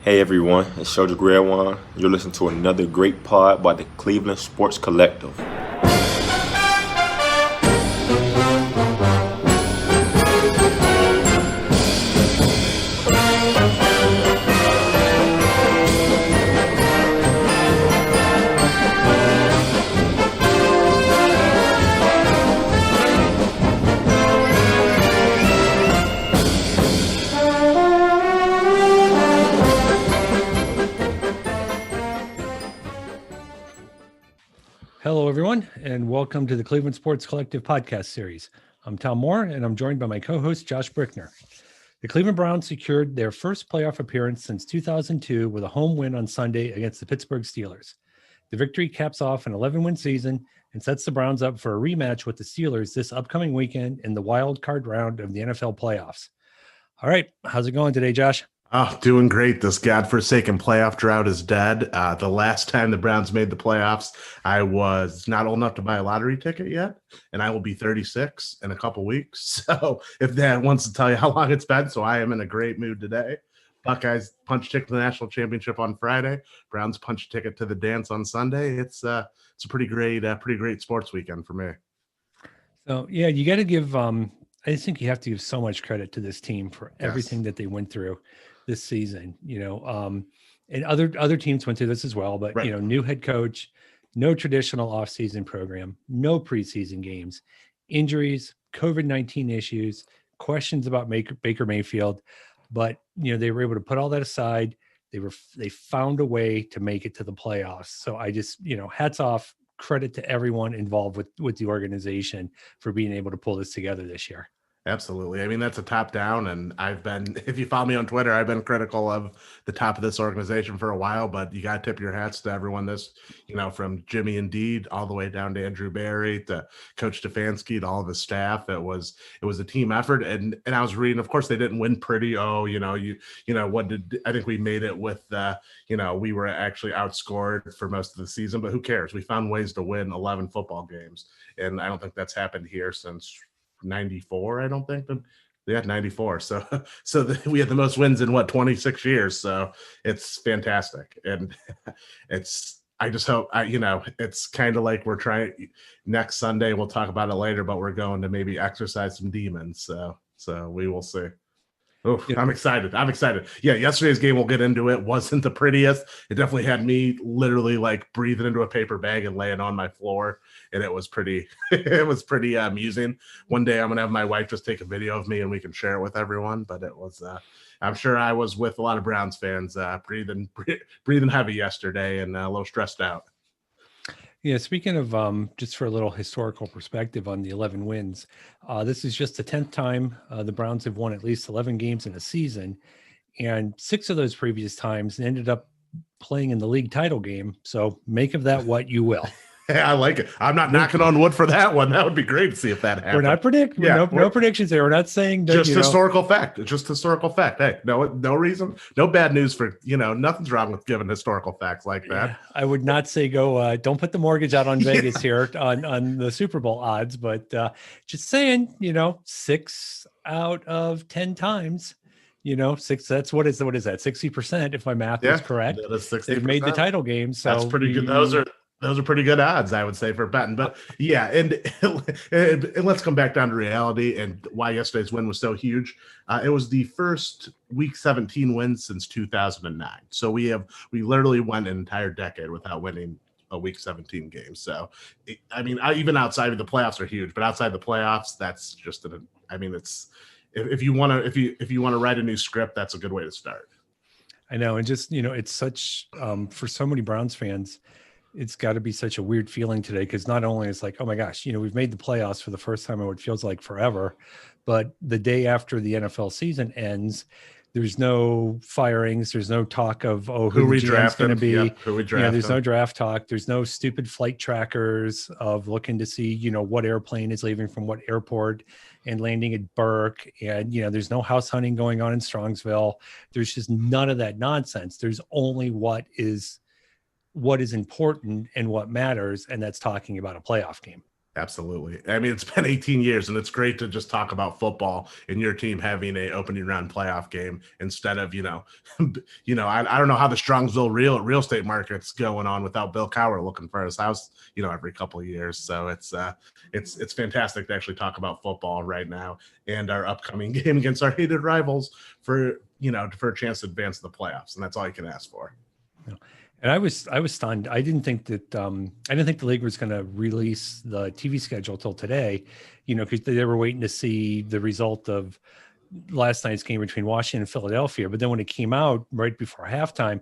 Hey everyone, it's Shoja Greerwan. You're listening to another great pod by the Cleveland Sports Collective. Hello, everyone, and welcome to the Cleveland Sports Collective podcast series. I'm Tom Moore, and I'm joined by my co-host, Josh Brickner. The Cleveland Browns secured their first playoff appearance since 2002 with a home win on Sunday against the Pittsburgh Steelers. The victory caps off an 11-win season and sets the Browns up for a rematch with the Steelers this upcoming weekend in the wild card round of the NFL playoffs. All right, how's it going today, Josh? Oh, doing great. This godforsaken playoff drought is dead. The last time the Browns made the playoffs, I was not old enough to buy a lottery ticket yet, and I will be 36 in a couple weeks. So if that wants to tell you how long it's been, so I am in a great mood today. Buckeyes punch ticket to the national championship on Friday. Browns punch ticket to the dance on Sunday. It's a pretty great sports weekend for me. So yeah, you got to give. I just think you have to give so much credit to this team for everything that they went through this season, and other teams went through this as well, but right. New head coach, no traditional offseason program, no preseason games, injuries, COVID-19 issues, questions about Baker Mayfield, but they were able to put all that aside. They found a way to make it to the playoffs. So I just, hats off, credit to everyone involved with the organization for being able to pull this together this year. Absolutely. I mean, that's a top down. And if you follow me on Twitter, I've been critical of the top of this organization for a while, but you got to tip your hats to everyone from Jimmy Indeed all the way down to Andrew Berry to Coach Stefanski to all of his staff. It was a team effort. And I was reading, of course, they didn't win pretty. I think we made it with, we were actually outscored for most of the season, but who cares? We found ways to win 11 football games. And I don't think that's happened here since 94. I don't think that they had 94. So we had the most wins in 26 years. So it's fantastic. And I just hope it's kind of like we're trying next Sunday. We'll talk about it later, but we're going to maybe exercise some demons. So we will see. Oh, yeah. I'm excited. Yeah, yesterday's game, we'll get into it, wasn't the prettiest. It definitely had me literally like breathing into a paper bag and laying on my floor. And it was pretty amusing. One day I'm going to have my wife just take a video of me and we can share it with everyone. But it was, I'm sure I was with a lot of Browns fans breathing heavy yesterday and a little stressed out. Yeah, speaking of just for a little historical perspective on the 11 wins, this is just the 10th time the Browns have won at least 11 games in a season, and 6 of those previous times ended up playing in the league title game. So make of that what you will. I like it. I'm not knocking on wood for that one. That would be great to see if that happened. We're not predicting. Yeah, no predictions there. We're not saying that, just historical fact. It's just historical fact. Hey, no reason, no bad news for, nothing's wrong with giving historical facts like that. Yeah, I would not say don't put the mortgage out on Vegas here on the Super Bowl odds, but just saying, 6 out of 10 times, 6, that's what is that? 60%, if my math is correct. That is 60%. They've made the title game. So that's pretty good. Those are pretty good odds, I would say, for betting. But yeah, and let's come back down to reality and why yesterday's win was so huge. It was the first Week 17 win since 2009. So we literally went an entire decade without winning a Week 17 game. So even outside of the playoffs are huge, but outside the playoffs, that's just it's if you want to write a new script, that's a good way to start. I know, and just it's such for so many Browns fans. It's got to be such a weird feeling today because not only it's like, oh my gosh, we've made the playoffs for the first time in what feels like forever, but the day after the NFL season ends, there's no firings, there's no talk of who the GM's going to be. Yep, who we draft. There's no draft talk. There's no stupid flight trackers of looking to see what airplane is leaving from what airport and landing at Burke. And there's no house hunting going on in Strongsville. There's just none of that nonsense. There's only what is important and what matters, and that's talking about a playoff game. Absolutely. I mean, it's been 18 years, and it's great to just talk about football and your team having a opening round playoff game instead of, I don't know how the Strongsville real estate market's going on without Bill Cowher looking for his house, every couple of years. So it's fantastic to actually talk about football right now and our upcoming game against our hated rivals for a chance to advance to the playoffs, and that's all you can ask for. And I was stunned. I didn't think the league was going to release the TV schedule till today, because they were waiting to see the result of last night's game between Washington and Philadelphia. But then when it came out right before halftime,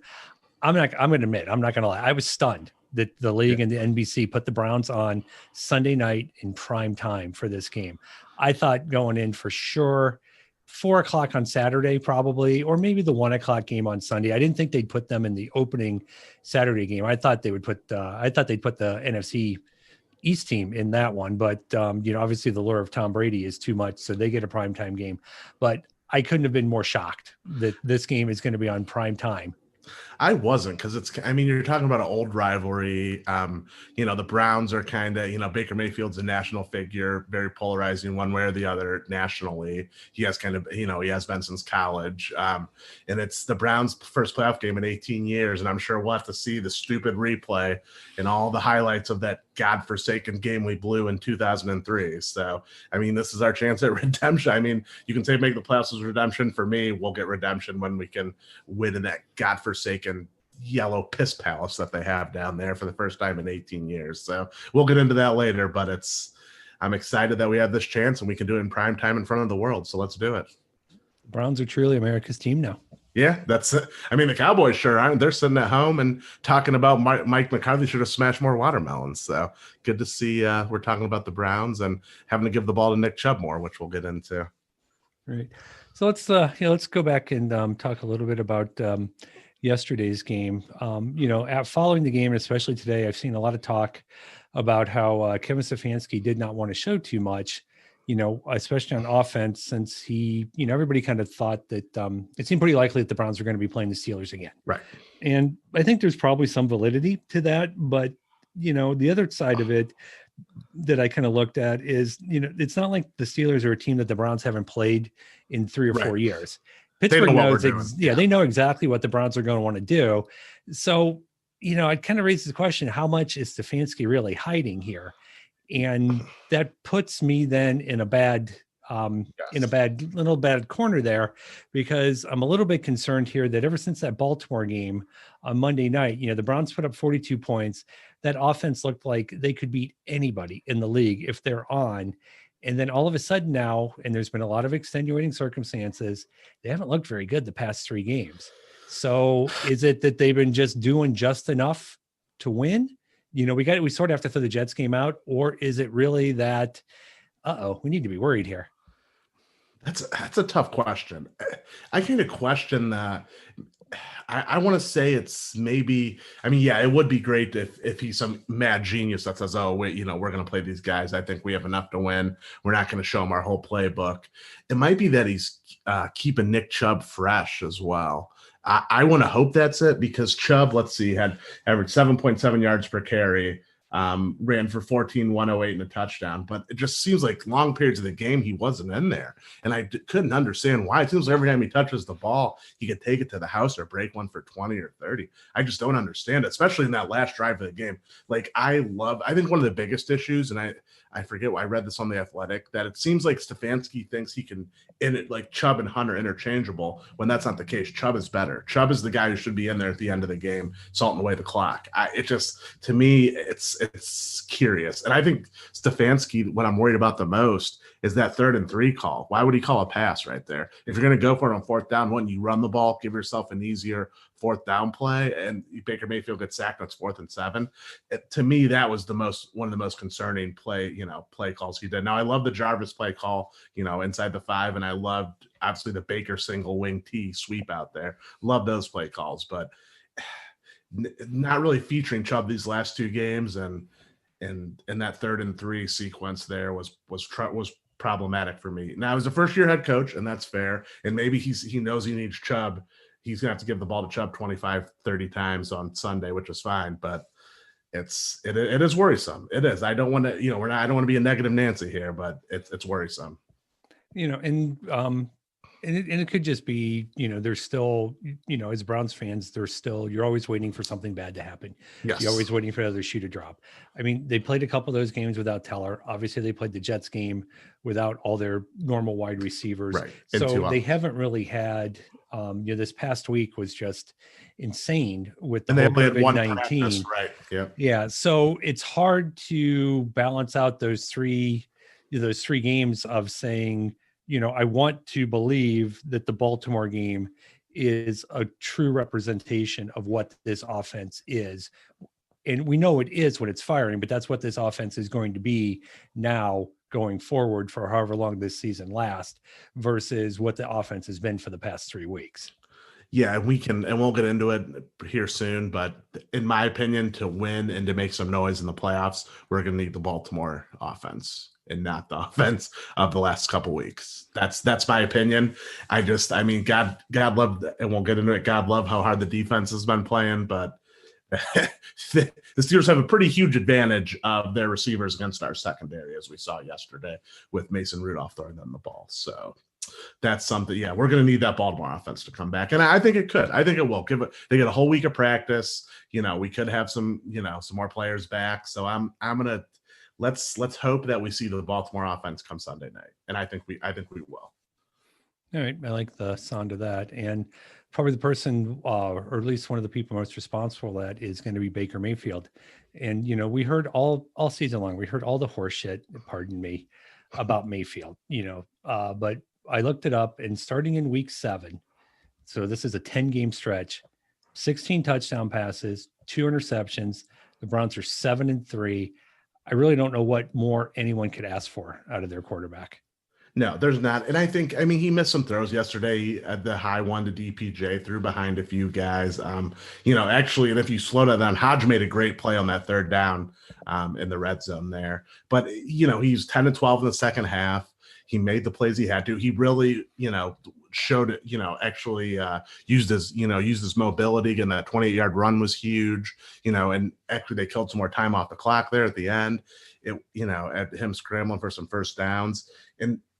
I'm going to admit, I'm not going to lie, I was stunned that the league and the NBC put the Browns on Sunday night in prime time for this game. I thought going in for sure 4:00 on Saturday, probably, or maybe the 1:00 game on Sunday. I didn't think they'd put them in the opening Saturday game. I thought they'd put the NFC East team in that one, but obviously the lure of Tom Brady is too much, so they get a primetime game. But I couldn't have been more shocked that this game is going to be on prime time. I wasn't, because you're talking about an old rivalry. The Browns are kind of, Baker Mayfield's a national figure, very polarizing one way or the other nationally. He has he has been since college. And it's the Browns' first playoff game in 18 years. And I'm sure we'll have to see the stupid replay and all the highlights of that godforsaken game we blew in 2003. So, this is our chance at redemption. You can say make the playoffs as redemption. For me, we'll get redemption when we can win in that godforsaken yellow piss palace that they have down there for the first time in 18 years. So we'll get into that later, but I'm excited that we have this chance and we can do it in prime time in front of the world. So let's do it. Browns are truly America's team now. Yeah, that's it. The Cowboys sure aren't. They're sitting at home and talking about Mike McCarthy should have smashed more watermelons. So good to see we're talking about the Browns and having to give the ball to Nick Chubb more, which we'll get into. Right. So let's go back and talk a little bit about yesterday's game. Following the game, and especially today, I've seen a lot of talk about how Kevin Stefanski did not want to show too much, especially on offense, since he, everybody kind of thought that it seemed pretty likely that the Browns were going to be playing the Steelers again. Right. And I think there's probably some validity to that, but the other side of it that I kind of looked at is, it's not like the Steelers are a team that the Browns haven't played in 3 or 4 years. Pittsburgh knows, they know exactly what the Browns are going to want to do. So, it kind of raises the question, how much is Stefanski really hiding here? And that puts me then in a bad corner there, because I'm a little bit concerned here that ever since that Baltimore game on Monday night, the Browns put up 42 points. That offense looked like they could beat anybody in the league if they're on. And then all of a sudden now, and there's been a lot of extenuating circumstances, they haven't looked very good the past 3 games. So is it that they've been just doing just enough to win? We sort of have to throw the Jets game out, or is it really that, we need to be worried here? That's a tough question. I kind of question that. I want to say it's maybe, it would be great if he's some mad genius that says, oh, wait, we're going to play these guys. I think we have enough to win. We're not going to show him our whole playbook. It might be that he's keeping Nick Chubb fresh as well. I want to hope that's it, because Chubb, let's see, had averaged 7.7 yards per carry, ran for 1,108 and a touchdown, but it just seems like long periods of the game he wasn't in there, and I couldn't understand why. It seems like every time he touches the ball, he could take it to the house or break one for 20 or 30. I just don't understand it, especially in that last drive of the game. I think one of the biggest issues, and I forget why I read this on The Athletic, that it seems like Stefanski thinks he can like Chubb and Hunter interchangeable, when that's not the case. Chubb is better. Chubb is the guy who should be in there at the end of the game, salting away the clock. To me, it's curious. And I think Stefanski, what I'm worried about the most is that 3rd and 3 call. Why would he call a pass right there? If you're going to go for it on 4th down, wouldn't you run the ball, give yourself an easier 4th down play, and Baker Mayfield gets sacked, that's 4th and 7. To me, that was one of the most concerning play calls he did. Now, I love the Jarvis play call, inside the 5, and I loved obviously the Baker single wing T sweep out there. Love those play calls, but not really featuring Chubb these last 2 games, and that 3rd and 3 sequence there was problematic for me. Now, he's a first-year head coach, and that's fair, and maybe he knows he needs Chubb. He's going to have to give the ball to Chubb 25, 30 times on Sunday, which is fine. But it is worrisome. It is. I don't want to, I don't want to be a negative Nancy here, but it's worrisome. And it could just be, there's still, as Browns fans, you're always waiting for something bad to happen. Yes. You're always waiting for another shoe to drop. I mean, they played a couple of those games without Teller. Obviously, they played the Jets game without all their normal wide receivers. Right. So they haven't really had, this past week was just insane with the and they whole played one COVID-19. practice, right. Yeah. Yeah. So it's hard to balance out those three games of saying, I want to believe that the Baltimore game is a true representation of what this offense is. And we know it is when it's firing, but that's what this offense is going to be now going forward for however long this season lasts versus what the offense has been for the past 3 weeks. Yeah, we'll get into it here soon, but in my opinion, to win and to make some noise in the playoffs, we're going to need the Baltimore offense and not the offense of the last couple weeks. That's my opinion. God love, and we'll get into it. God love how hard the defense has been playing, but the Steelers have a pretty huge advantage of their receivers against our secondary, as we saw yesterday with Mason Rudolph throwing them the ball. So that's something. Yeah, we're going to need that Baltimore offense to come back, and I think it could. I think it will. They get a whole week of practice. We could have some more players back. So I'm gonna let's hope that we see the Baltimore offense come Sunday night, and I think we will. All right, I like the sound of that, and probably the person, or at least one of the people most responsible for that, is going to be Baker Mayfield. And we heard all season long, we heard all the horse shit, pardon me, about Mayfield. But I looked it up, and starting in week 7, so this is a 10-game stretch, 16 touchdown passes, 2 interceptions. The Browns are 7-3. I really don't know what more anyone could ask for out of their quarterback. No, there's not. And I think, he missed some throws yesterday at the high one to DPJ, threw behind a few guys. Actually, and if you slow that down, Hodge made a great play on that 3rd down in the red zone there. But, he's 10-12 in the second half. He made the plays he had to. He really, showed it, actually used his mobility, and that 28-yard run was huge, and actually they killed some more time off the clock there at the end. At him scrambling for some first downs.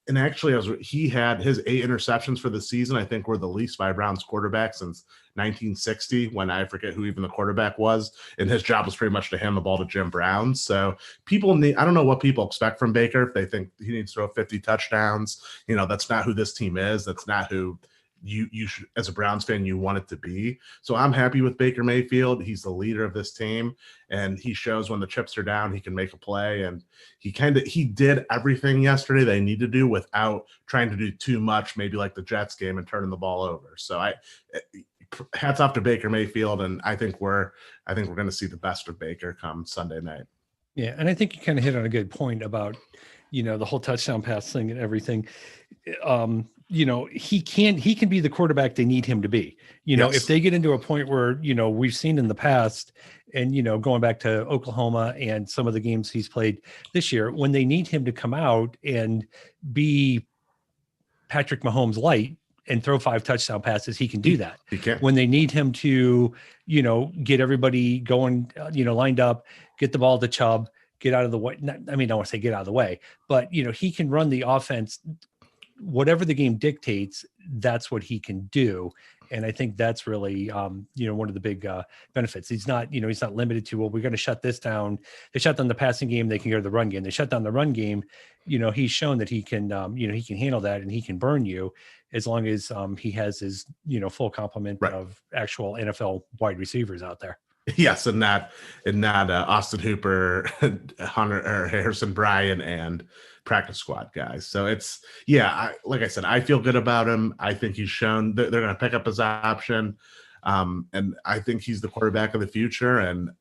And actually, he had his 8 interceptions for the season, I think were the least by a Browns quarterback since 1960, when I forget who even the quarterback was. And his job was pretty much to hand the ball to Jim Brown. So I don't know what people expect from Baker. If they think he needs to throw 50 touchdowns, that's not who this team is. That's not who you should, as a Browns fan, you want it to be. So I'm happy with Baker Mayfield. He's the leader of this team, and he shows when the chips are down, he can make a play. And he did everything yesterday they need to do without trying to do too much, maybe like the Jets game and turning the ball over. So hats off to Baker Mayfield, and I think we're going to see the best of Baker come Sunday night. Yeah, and I think you kind of hit on a good point about the whole touchdown pass thing and everything. He can be the quarterback they need him to be. Yes. If they get into a point where, we've seen in the past, and, going back to Oklahoma and some of the games he's played this year, when they need him to come out and be Patrick Mahomes light and throw 5 touchdown passes, he can do that. He can. When they need him to, get everybody going, lined up, get the ball to Chubb, get out of the way. I don't want to say get out of the way, but, he can run the offense. Whatever the game dictates, that's what he can do. And I think that's really, one of the big benefits. He's not limited to, well, we're going to shut this down. They shut down the passing game, they can go to the run game. They shut down the run game. He's shown that he can, he can handle that, and he can burn you as long as he has his, full complement of actual NFL wide receivers out there. Yes, and not Austin Hooper, Hunter or Harrison Bryant, and practice squad guys. So it's like I said, I feel good about him. I think he's shown they're going to pick up his option, and I think he's the quarterback of the future. And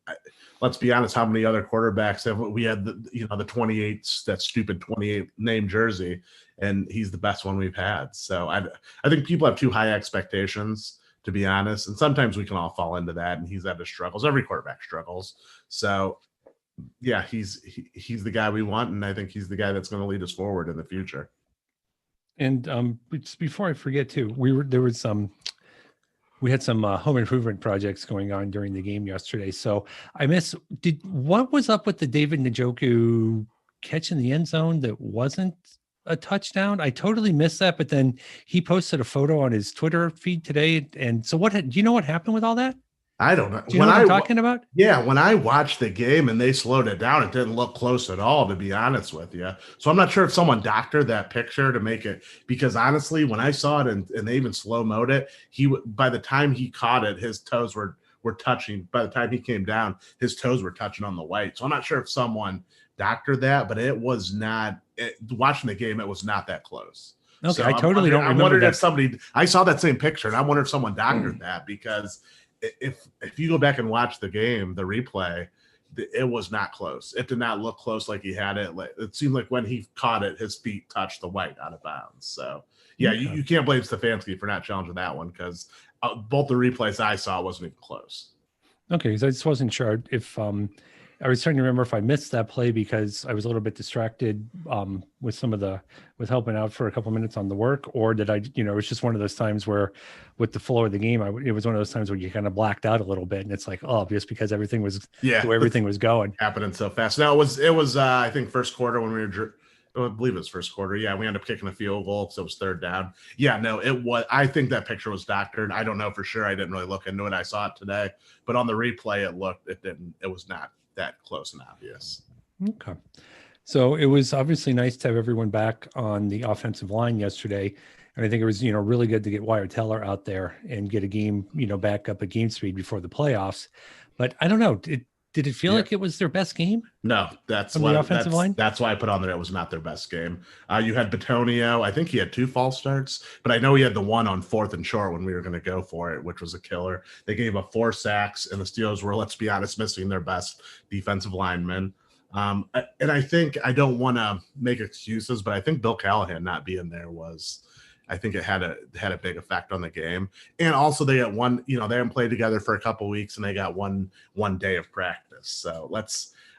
let's be honest, how many other quarterbacks have we had? The 28, that stupid 28 name jersey, and he's the best one we've had. So I think people have too high expectations, to be honest. And sometimes we can all fall into that, and he's had his struggles. Every quarterback struggles. So yeah, he's the guy we want, and I think he's the guy that's going to lead us forward in the future. And just before I forget too, we we had some home improvement projects going on during the game yesterday. So I missed. What was up with the David Njoku catch in the end zone that wasn't a touchdown? I totally missed that. But then he posted a photo on his Twitter feed today. And so do you know what happened with all that? I don't know. Do you know what I'm talking about? Yeah, when I watched the game and they slowed it down, it didn't look close at all, to be honest with you. So I'm not sure if someone doctored that picture to make it, because honestly, when I saw it and they even slow-moed it, by the time he caught it, his toes were touching. By the time he came down, his toes were touching on the white. So I'm not sure if someone doctored that, but it was not. Watching the game, it was not that close. Okay, So I totally don't remember. I wondered if somebody. I saw that same picture, and I wonder if someone doctored that, because if you go back and watch the game, the replay, it was not close. It did not look close like he had it. It seemed like when he caught it, his feet touched the white out of bounds. So yeah, Okay. you can't blame Stefanski for not challenging that one, because both the replays I saw wasn't even close. Okay, because I just wasn't sure if I was trying to remember if I missed that play because I was a little bit distracted with helping out for a couple minutes on the work, or did I, it was just one of those times where with the flow of the game, it was one of those times where you kind of blacked out a little bit, and it's like, oh, just because everything was the way everything was going. Happening so fast. No, it was I think first quarter when we were, I believe it was first quarter. Yeah, we ended up kicking a field goal, so it was third down. Yeah, no, it was. I think that picture was doctored. I don't know for sure. I didn't really look into it. I saw it today, but on the replay, it was not that close and obvious. Okay. So it was obviously nice to have everyone back on the offensive line yesterday. And I think it was, really good to get Wyatt Teller out there and get a game, back up at game speed before the playoffs. But I don't know. Did it feel like it was their best game? No, that's why I put on there. It was not their best game. You had Batonio. I think he had 2 false starts, but I know he had the one on 4th and short when we were going to go for it, which was a killer. They gave up 4 sacks, and the Steelers were, let's be honest, missing their best defensive lineman. And I think, I don't want to make excuses, but I think Bill Callahan not being there I think it had a big effect on the game. And also they got one, they haven't played together for a couple of weeks, and they got one day of practice. So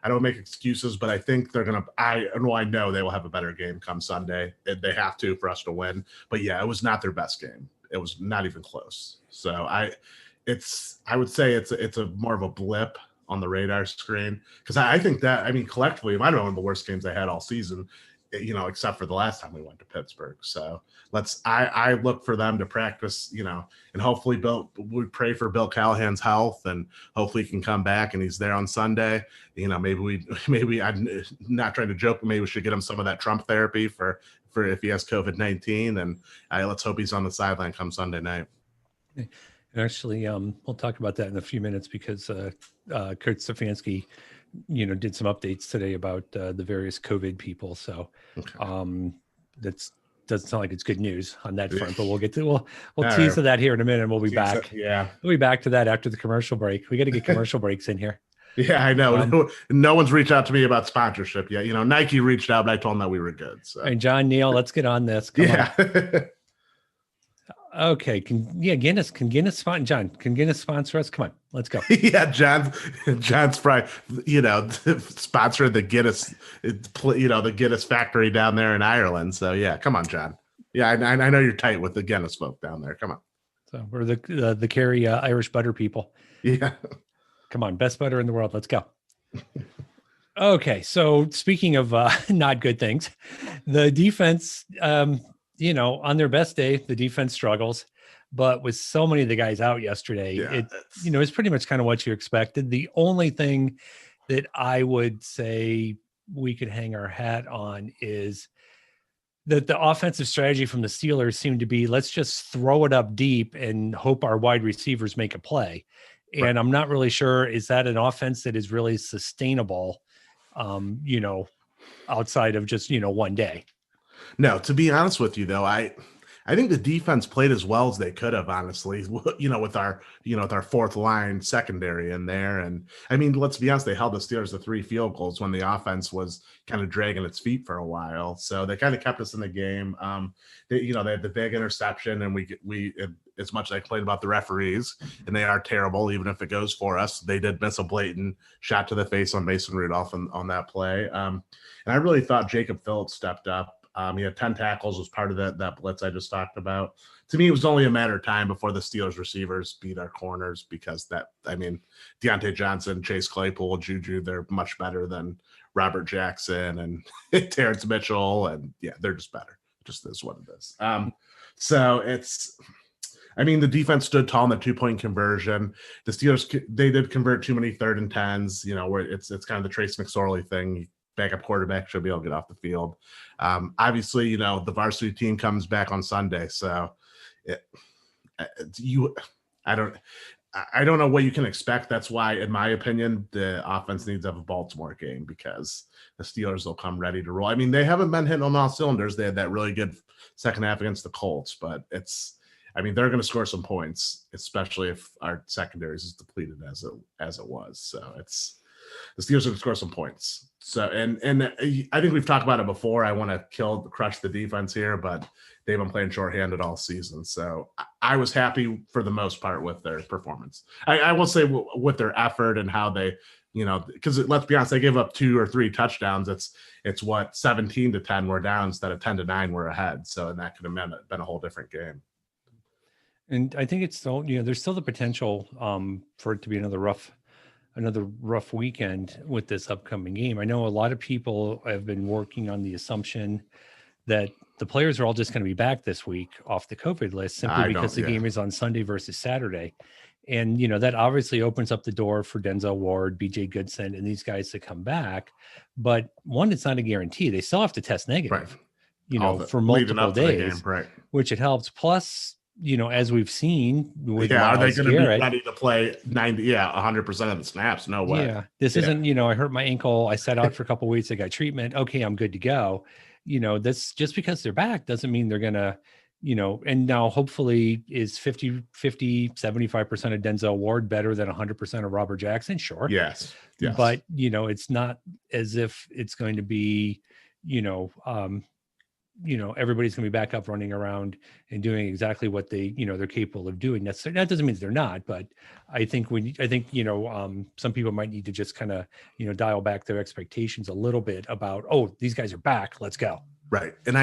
I don't make excuses, but I think they're going to, I know they will have a better game come Sunday. They have to for us to win. But yeah, it was not their best game. It was not even close. So I would say it's a more of a blip on the radar screen, because I think that, collectively, it might have been one of the worst games they had all season, except for the last time we went to Pittsburgh. So I look for them to practice, and hopefully we pray for Bill Callahan's health, and hopefully he can come back and he's there on Sunday. Maybe I'm not trying to joke, but maybe we should get him some of that Trump therapy for if he has COVID-19, and let's hope he's on the sideline come Sunday night. Actually, we'll talk about that in a few minutes, because Kurt Stefanski, did some updates today about the various COVID people. So that's doesn't sound like it's good news on that front, but we'll tease to that here in a minute, and we'll be back. We'll be back to that after the commercial break. We got to get commercial breaks in here. Yeah, I know. No one's reached out to me about sponsorship yet. Nike reached out, but I told them that we were good. So. And John Neal, let's get on this. Come on. Okay. Can Guinness sponsor us? Come on, let's go. Yeah, John's probably, sponsor the Guinness, the Guinness factory down there in Ireland. So yeah, come on, John. Yeah, I know you're tight with the Guinness folk down there. Come on. So we're the Kerry Irish butter people. Yeah. Come on, best butter in the world. Let's go. Okay, so speaking of not good things, the defense. On their best day, the defense struggles, but with so many of the guys out yesterday, it's pretty much kind of what you expected. The only thing that I would say we could hang our hat on is that the offensive strategy from the Steelers seemed to be, let's just throw it up deep and hope our wide receivers make a play. Right. And I'm not really sure, is that an offense that is really sustainable, outside of just, one day? No, to be honest with you, though, I think the defense played as well as they could have, honestly, with our 4th line secondary in there. And let's be honest, they held the Steelers to 3 field goals when the offense was kind of dragging its feet for a while. So they kind of kept us in the game. They had the big interception, and we as much as I complained about the referees, and they are terrible, even if it goes for us, they did miss a blatant shot to the face on Mason Rudolph on that play. And I really thought Jacob Phillips stepped up. He had 10 tackles, was part of that blitz I just talked about. To me, it was only a matter of time before the Steelers receivers beat our corners because Deontay Johnson, Chase Claypool, Juju, they're much better than Robert Jackson and Terrence Mitchell. And yeah, they're just better. Just is what it is. So the defense stood tall in the 2-point conversion. The Steelers, they did convert too many 3rd and 10s, where it's kind of the Trace McSorley thing. Backup quarterback should be able to get off the field. Obviously, the varsity team comes back on Sunday. So I don't know what you can expect. That's why, in my opinion, the offense needs to have a Baltimore game because the Steelers will come ready to roll. I mean, they haven't been hitting on all cylinders. They had that really good second half against the Colts, but they're going to score some points, especially if our secondary is depleted as it was. So the Steelers are going to score some points. So, and I think we've talked about it before. I want to crush the defense here, but they've been playing shorthanded all season. So I was happy for the most part with their performance. I will say with their effort and how they, because let's be honest, they gave up 2 or 3 touchdowns. It's what 17-10 we're down instead of 10-9 we're ahead. So, and that could have been a whole different game. And I think it's still, there's still the potential for it to be another rough weekend with this upcoming game. I know a lot of people have been working on the assumption that the players are all just going to be back this week off the COVID list simply because the game is on Sunday versus Saturday. And, that obviously opens up the door for Denzel Ward, BJ Goodson, and these guys to come back. But one, it's not a guarantee. They still have to test negative, for multiple days, which it helps. Plus, as we've seen with are they going to be Garrett, ready to play 100% of the snaps? No way. Yeah, this isn't, I hurt my ankle. I sat out for a couple of weeks. I got treatment. Okay, I'm good to go. That's just because they're back doesn't mean they're going to, and now hopefully is 50, 75% of Denzel Ward better than 100% of Robert Jackson? Sure. Yes. But, it's not as if it's going to be, everybody's going to be back up running around and doing exactly what they're capable of doing. That doesn't mean they're not, but I think some people might need to just kind of, dial back their expectations a little bit about, these guys are back. Let's go. Right. And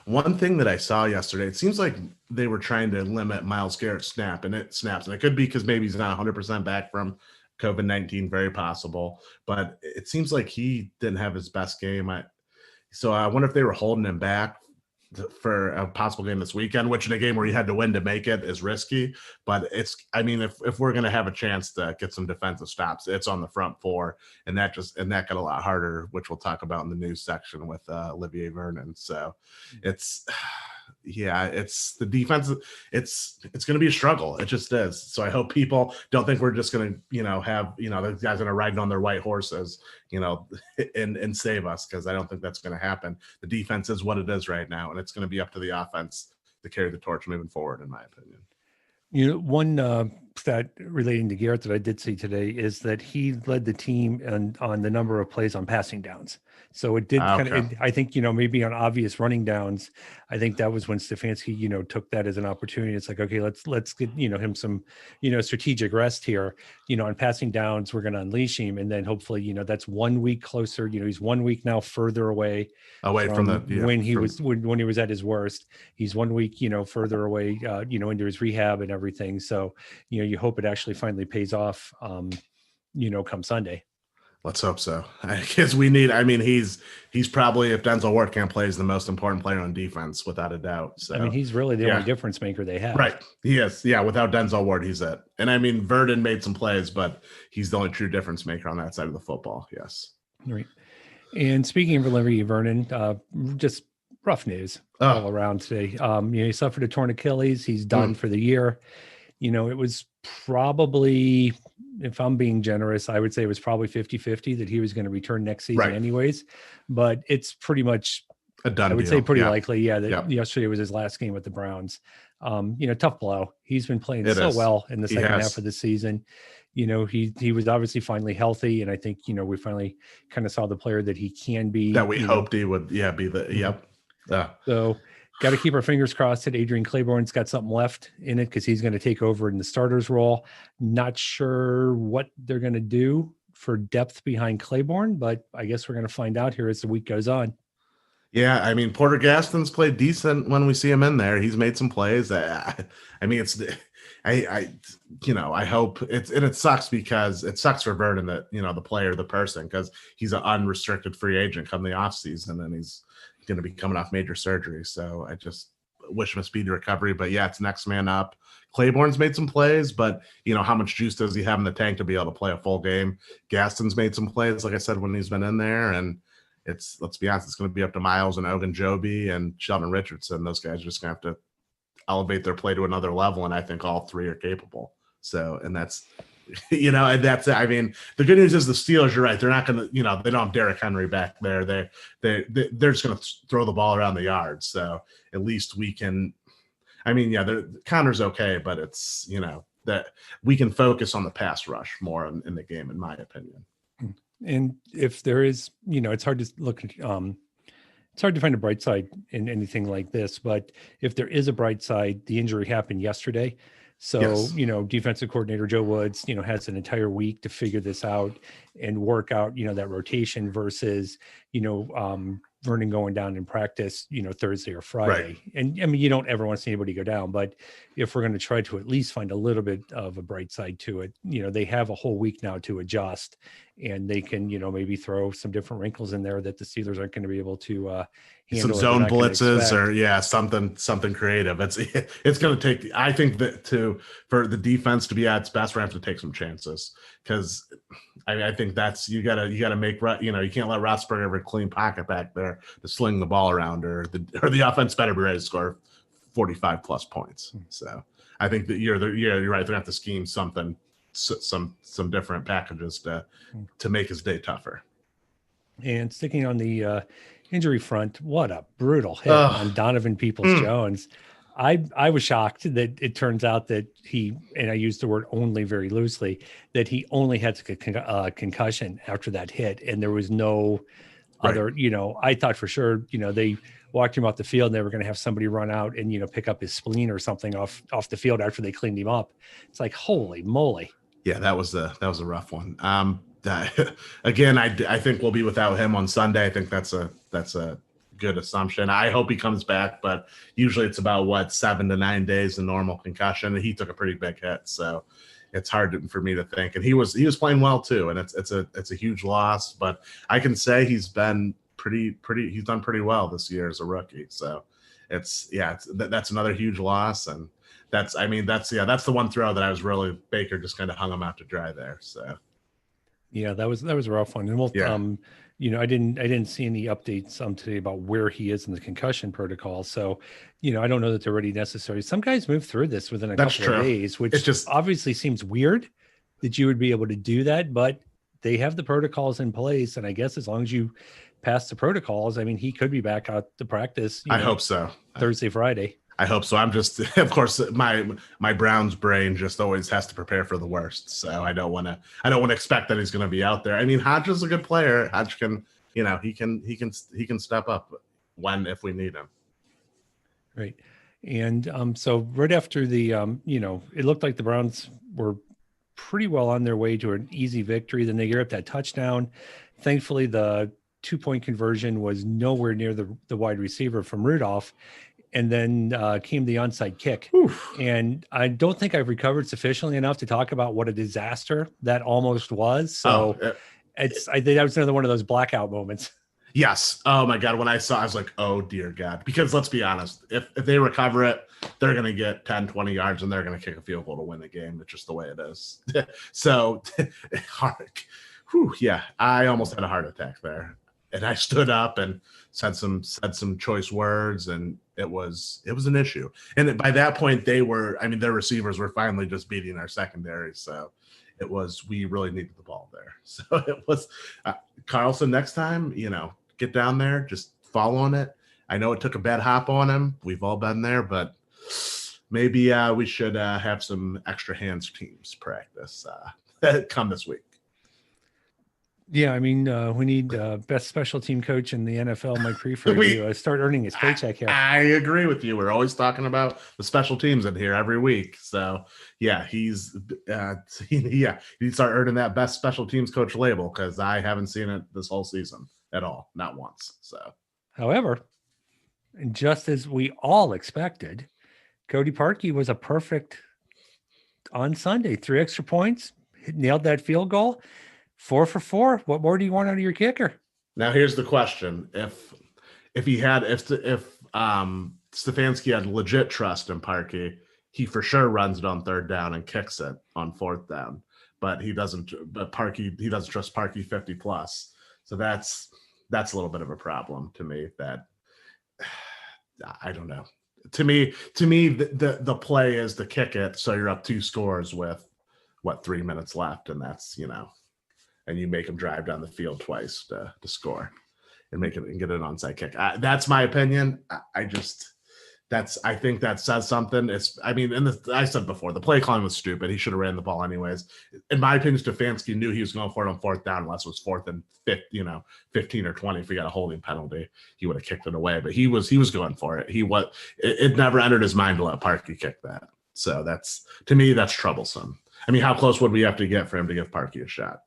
one thing that I saw yesterday, it seems like they were trying to limit Myles Garrett's snaps, and it could be because maybe he's not 100% back from COVID-19, very possible, but it seems like he didn't have his best game. So I wonder if they were holding him back for a possible game this weekend, which in a game where you had to win to make it is risky. But if we're going to have a chance to get some defensive stops, it's on the front 4, and that got a lot harder, which we'll talk about in the news section with Olivier Vernon. So it's the defense. It's going to be a struggle. It just is. So I hope people don't think we're just going to, have, the guys that are riding on their white horses, and save us, because I don't think that's going to happen. The defense is what it is right now, and it's going to be up to the offense to carry the torch moving forward, in my opinion. One stat relating to Garrett that I did see today is that he led the team on the number of plays on passing downs. So it did I think, maybe on obvious running downs, I think that was when Stefanski, took that as an opportunity. It's like, okay, let's get, him some, strategic rest here, on passing downs, we're going to unleash him. And then hopefully, that's 1 week closer, he's 1 week now further away from when he was at his worst. He's 1 week, further away, into his rehab and everything. So, you hope it actually finally pays off, come Sunday. Let's hope so. Because he's probably, if Denzel Ward can't play, is the most important player on defense, without a doubt. So he's really the only difference maker they have. Right. He is. Yeah. Without Denzel Ward, he's it. And Verdon made some plays, but he's the only true difference maker on that side of the football. Yes. Right. And speaking of Olivier Vernon, just rough news all around today. He suffered a torn Achilles. He's done for the year. It was probably, if I'm being generous, I would say it was probably 50-50 that he was going to return next season anyways, but it's pretty much a done I would deal. say pretty likely. That yesterday was his last game with the Browns. Tough blow. He's been playing well in the second half of the season. He was obviously finally healthy, and I think, we finally kind of saw the player that he can be. That we hoped he would, be the, So got to keep our fingers crossed that Adrian Claiborne's got something left in it, because he's going to take over in the starter's role. Not sure what they're going to do for depth behind Claiborne, but I guess we're going to find out here as the week goes on. Yeah, I mean Porter Gaston's played decent when we see him in there. He's made some plays. I mean, I, I hope it sucks because it sucks for Vernon that the player, the person, because he's an unrestricted free agent come the offseason and he's going to be coming off major surgery. So I just wish him a speedy recovery. But yeah, it's next man up. Claiborne's made some plays, but how much juice does he have in the tank to be able to play a full game? Gaston's made some plays, like I said, when he's been in there, and let's be honest, it's going to be up to Miles and Ogunjobi and Sheldon Richardson. Those guys are just going to have to elevate their play to another level, and I think all three are capable. So, and that's, and that's it. I mean, the good news is the Steelers, you're right. They're not going to, they don't have Derrick Henry back there. They're just going to throw the ball around the yard. So at least we can, I mean, yeah, Connor's okay, but it's, that we can focus on the pass rush more in the game, in my opinion. And if there is, it's hard to look, it's hard to find a bright side in anything like this, but if there is a bright side, the injury happened yesterday. So, Yes. Defensive coordinator Joe Woods, has an entire week to figure this out and work out, that rotation versus, Vernon going down in practice, Thursday or Friday. Right. And I mean, you don't ever want to see anybody go down, but if we're going to try to at least find a little bit of a bright side to it, they have a whole week now to adjust, and they can, maybe throw some different wrinkles in there that the Steelers aren't going to be able to handle. Some zone blitzes or something creative. It's going to take, I think that for the defense to be at its best, we have to take some chances, because I think that's, you gotta make, you can't let Roethlisberger have a clean pocket back there to sling the ball around, or the offense better be ready to score 45 plus points. So I think that you're right. They're gonna have to scheme something, some different packages to make his day tougher. And sticking on the injury front, what a brutal hit on Donovan Peoples-Jones. I was shocked that it turns out that he, and I use the word only very loosely, that he only had a concussion after that hit, and there was no other, I thought for sure, they walked him off the field and they were going to have somebody run out and, pick up his spleen or something off the field after they cleaned him up. It's like, holy moly. Yeah, that was a rough one. Again, I think we'll be without him on Sunday. I think that's a good assumption. I hope he comes back, but usually it's about 7 to 9 days in normal concussion, and he took a pretty big hit, so it's hard for me to think. And he was playing well too, and it's a huge loss, but I can say he's been he's done pretty well this year as a rookie. So that's another huge loss, and that's the one throw that I was really, Baker just kind of hung him out to dry there. So yeah, that was a rough one. And we'll I didn't see any updates today about where he is in the concussion protocol. So, I don't know that they're really necessary. Some guys move through this within a couple of days, which just obviously seems weird that you would be able to do that, but they have the protocols in place. And I guess as long as you pass the protocols, I mean, he could be back out to practice. I hope so. Thursday, Friday. I hope so. I'm just, of course, my Browns brain just always has to prepare for the worst. So I don't want to expect that he's going to be out there. I mean, Hodge is a good player. Hodge can, he can step up if we need him. Right. And so right after the, it looked like the Browns were pretty well on their way to an easy victory. Then they get up that touchdown. Thankfully, the 2-point conversion was nowhere near the wide receiver from Rudolph. And then came the onside kick. Oof. And I don't think I've recovered sufficiently enough to talk about what a disaster that almost was. So I think that was another one of those blackout moments. Yes. Oh my God. When I saw, I was like, oh dear God, because let's be honest, if they recover it, they're going to get 10, 20 yards and they're going to kick a field goal to win the game. It's just the way it is. So yeah, I almost had a heart attack there. And I stood up and said some choice words, and it was an issue. And by that point, their receivers were finally just beating our secondary. So we really needed the ball there. So it was Carlson. Next time, get down there, just fall on it. I know it took a bad hop on him. We've all been there, but maybe we should have some extra hands teams practice come this week. Yeah, I mean, we need best special team coach in the NFL, Mike Prefer, to start earning his paycheck here. I agree with you. We're always talking about the special teams in here every week. So, yeah, he needs to start earning that best special teams coach label, because I haven't seen it this whole season at all, not once. So However, and just as we all expected, Cody Parkey was a perfect on Sunday. 3 extra points, nailed that field goal, 4 for 4. What more do you want out of your kicker? Now here's the question: if Stefanski had legit trust in Parkey, he for sure runs it on third down and kicks it on fourth down. But he doesn't. But he doesn't trust Parkey 50 plus. So that's a little bit of a problem to me. That I don't know. To me, the play is to kick it so you're up 2 scores with 3 minutes left, and that's and you make them drive down the field twice to score and make it and get an onside kick. That's my opinion. I think that says something. I said before, the play calling was stupid. He should have ran the ball anyways. In my opinion, Stefanski knew he was going for it on fourth down unless it was 4th and 15 or 20. If he got a holding penalty, he would have kicked it away. But he was going for it. It never entered his mind to let Parkey kick that. So to me, that's troublesome. I mean, how close would we have to get for him to give Parkey a shot?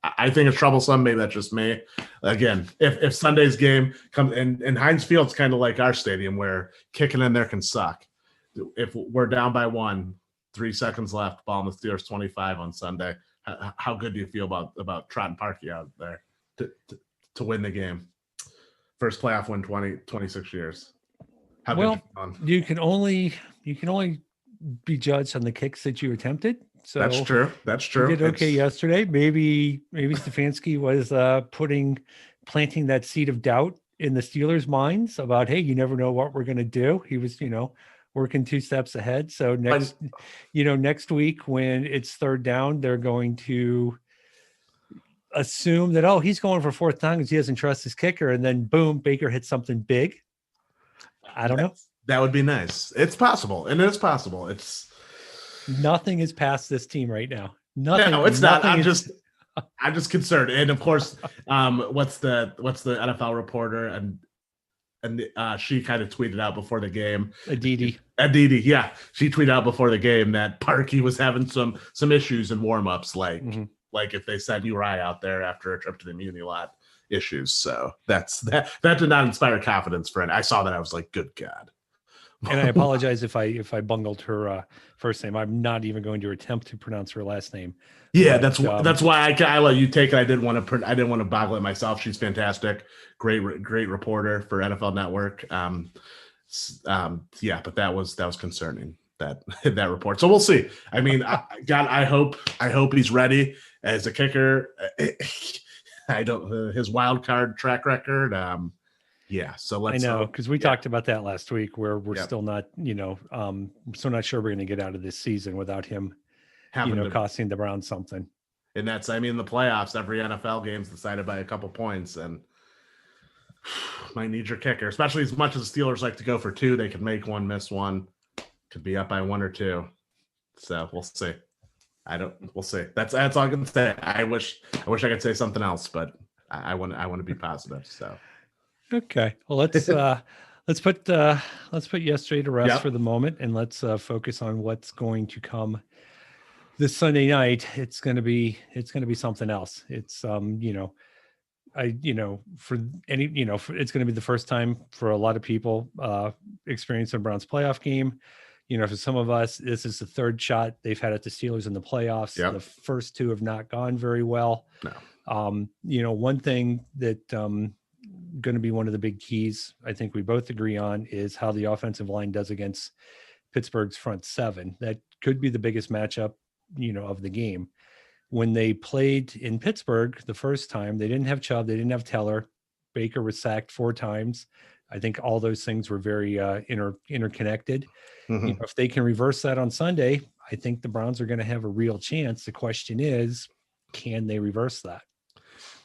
I think it's troublesome. Maybe that's just me. Again, if Sunday's game comes and Heinz Field's kind of like our stadium where kicking in there can suck. If we're down by 1, 3 seconds left, ball in the Steelers 25 on Sunday, how good do you feel about trotting Parkey out there to win the game? First playoff win 26 years. You can only be judged on the kicks that you attempted. So that's true. You did okay yesterday. Maybe Stefanski was planting that seed of doubt in the Steelers' minds about, hey, you never know what we're going to do. He was, working 2 steps ahead. So next week when it's third down, they're going to assume that, he's going for fourth down because he doesn't trust his kicker, and then boom, Baker hits something big. I don't know. That would be nice. It's possible, and it's possible. Nothing is past this team right now. Nothing. No, it's not. I'm just concerned. And of course, what's the NFL reporter and she kind of tweeted out before the game. Aditi, yeah, she tweeted out before the game that Parkey was having some issues in warmups, like if they sent Uri out there after a trip to the immunity lot issues. So that did not inspire confidence for it. I saw that, I was like, good God. And I apologize if I bungled her first name. I'm not even going to attempt to pronounce her last name. Yeah, that's why I let you take it. I didn't want to boggle it myself. She's fantastic, great reporter for NFL Network. Yeah, but that was concerning, that report. So we'll see. I mean, I hope he's ready as a kicker. His wild card track record. Yeah, so let's. I know, because we talked about that last week, where we're still not, still not sure we're going to get out of this season without him, costing the Browns something. And that's, the playoffs, every NFL game is decided by a couple points, and might need your kicker, especially as much as the Steelers like to go for 2, they could make one, miss one, could be up by 1 or 2. So we'll see. We'll see. That's all I can say. I wish I could say something else, but I want to be positive. So. Okay. Well, let's put yesterday to rest for the moment, and let's focus on what's going to come this Sunday night. It's going to be something else. It's it's going to be the first time for a lot of people experiencing a Browns playoff game. For some of us, this is the third shot they've had at the Steelers in the playoffs. Yep. The first 2 have not gone very well. No. One thing that going to be one of the big keys, I think we both agree on, is how the offensive line does against Pittsburgh's front 7. That could be the biggest matchup, of the game. When they played in Pittsburgh the first time, they didn't have Chubb, they didn't have Teller. Baker was sacked 4 times. I think all those things were very interconnected. Mm-hmm. If they can reverse that on Sunday, I think the Browns are going to have a real chance. The question is, can they reverse that?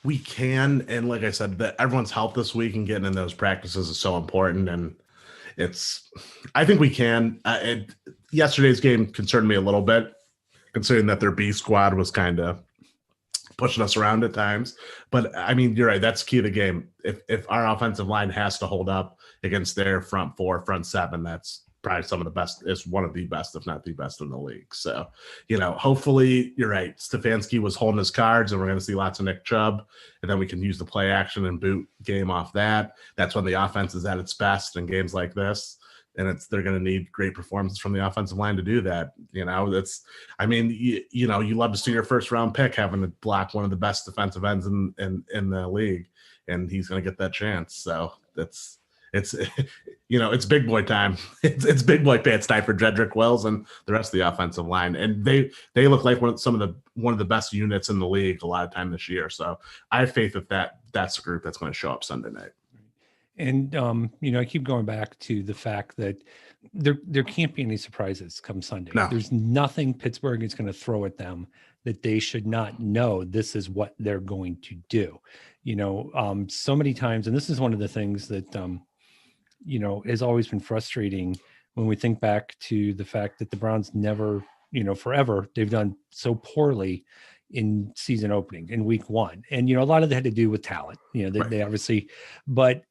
We can, and like I said, that everyone's help this week and getting in those practices is so important, and I think we can. Yesterday's game concerned me a little bit, considering that their B squad was kind of pushing us around at times. But you're right. That's key to the game. If our offensive line has to hold up against their front 4, front 7, that's probably some of the best, is one of the best, if not the best in the league. So, hopefully you're right. Stefanski was holding his cards, and we're going to see lots of Nick Chubb, and then we can use the play action and boot game off that. That's when the offense is at its best in games like this. And they're going to need great performances from the offensive line to do that. You love to see your first round pick having to block one of the best defensive ends in the league, and he's going to get that chance. So it's big boy time. It's big boy pants time for Jedrick Wills and the rest of the offensive line. And they look like one of the best units in the league a lot of time this year. So I have faith that's the group that's going to show up Sunday night. And, I keep going back to the fact that there can't be any surprises come Sunday. No. There's nothing Pittsburgh is going to throw at them that they should not know this is what they're going to do. So many times, and this is one of the things that, has always been frustrating when we think back to the fact that the Browns never, forever, they've done so poorly in season opening in week one. And, a lot of that had to do with talent, Right. they obviously, but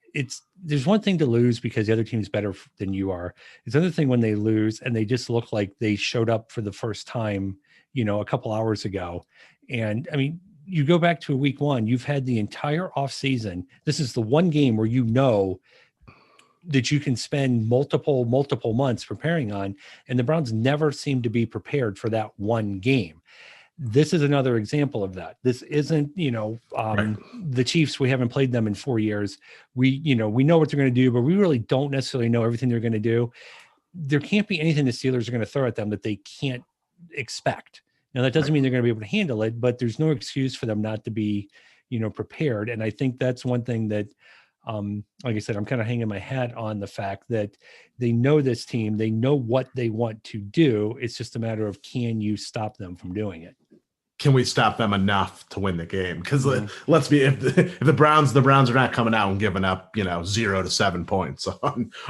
there's one thing to lose because the other team's better than you are. It's another thing when they lose and they just look like they showed up for the first time, a couple hours ago. And I mean, you go back to week one, you've had the entire off season. This is the one game where that you can spend multiple months preparing on, and the Browns never seem to be prepared for that one game. This is another example of that. This isn't, Right. the Chiefs. We haven't played them in 4 years. We know what they're going to do, but we really don't necessarily know everything they're going to do. There can't be anything the Steelers are going to throw at them that they can't expect. Now, that doesn't mean they're going to be able to handle it, but there's no excuse for them not to be, prepared. And I think that's one thing that, like I said, I'm kind of hanging my hat on the fact that they know this team, they know what they want to do. It's just a matter of, can you stop them from doing it? Can we stop them enough to win the game? Because let's be, if the Browns are not coming out and giving up 0 to 7 points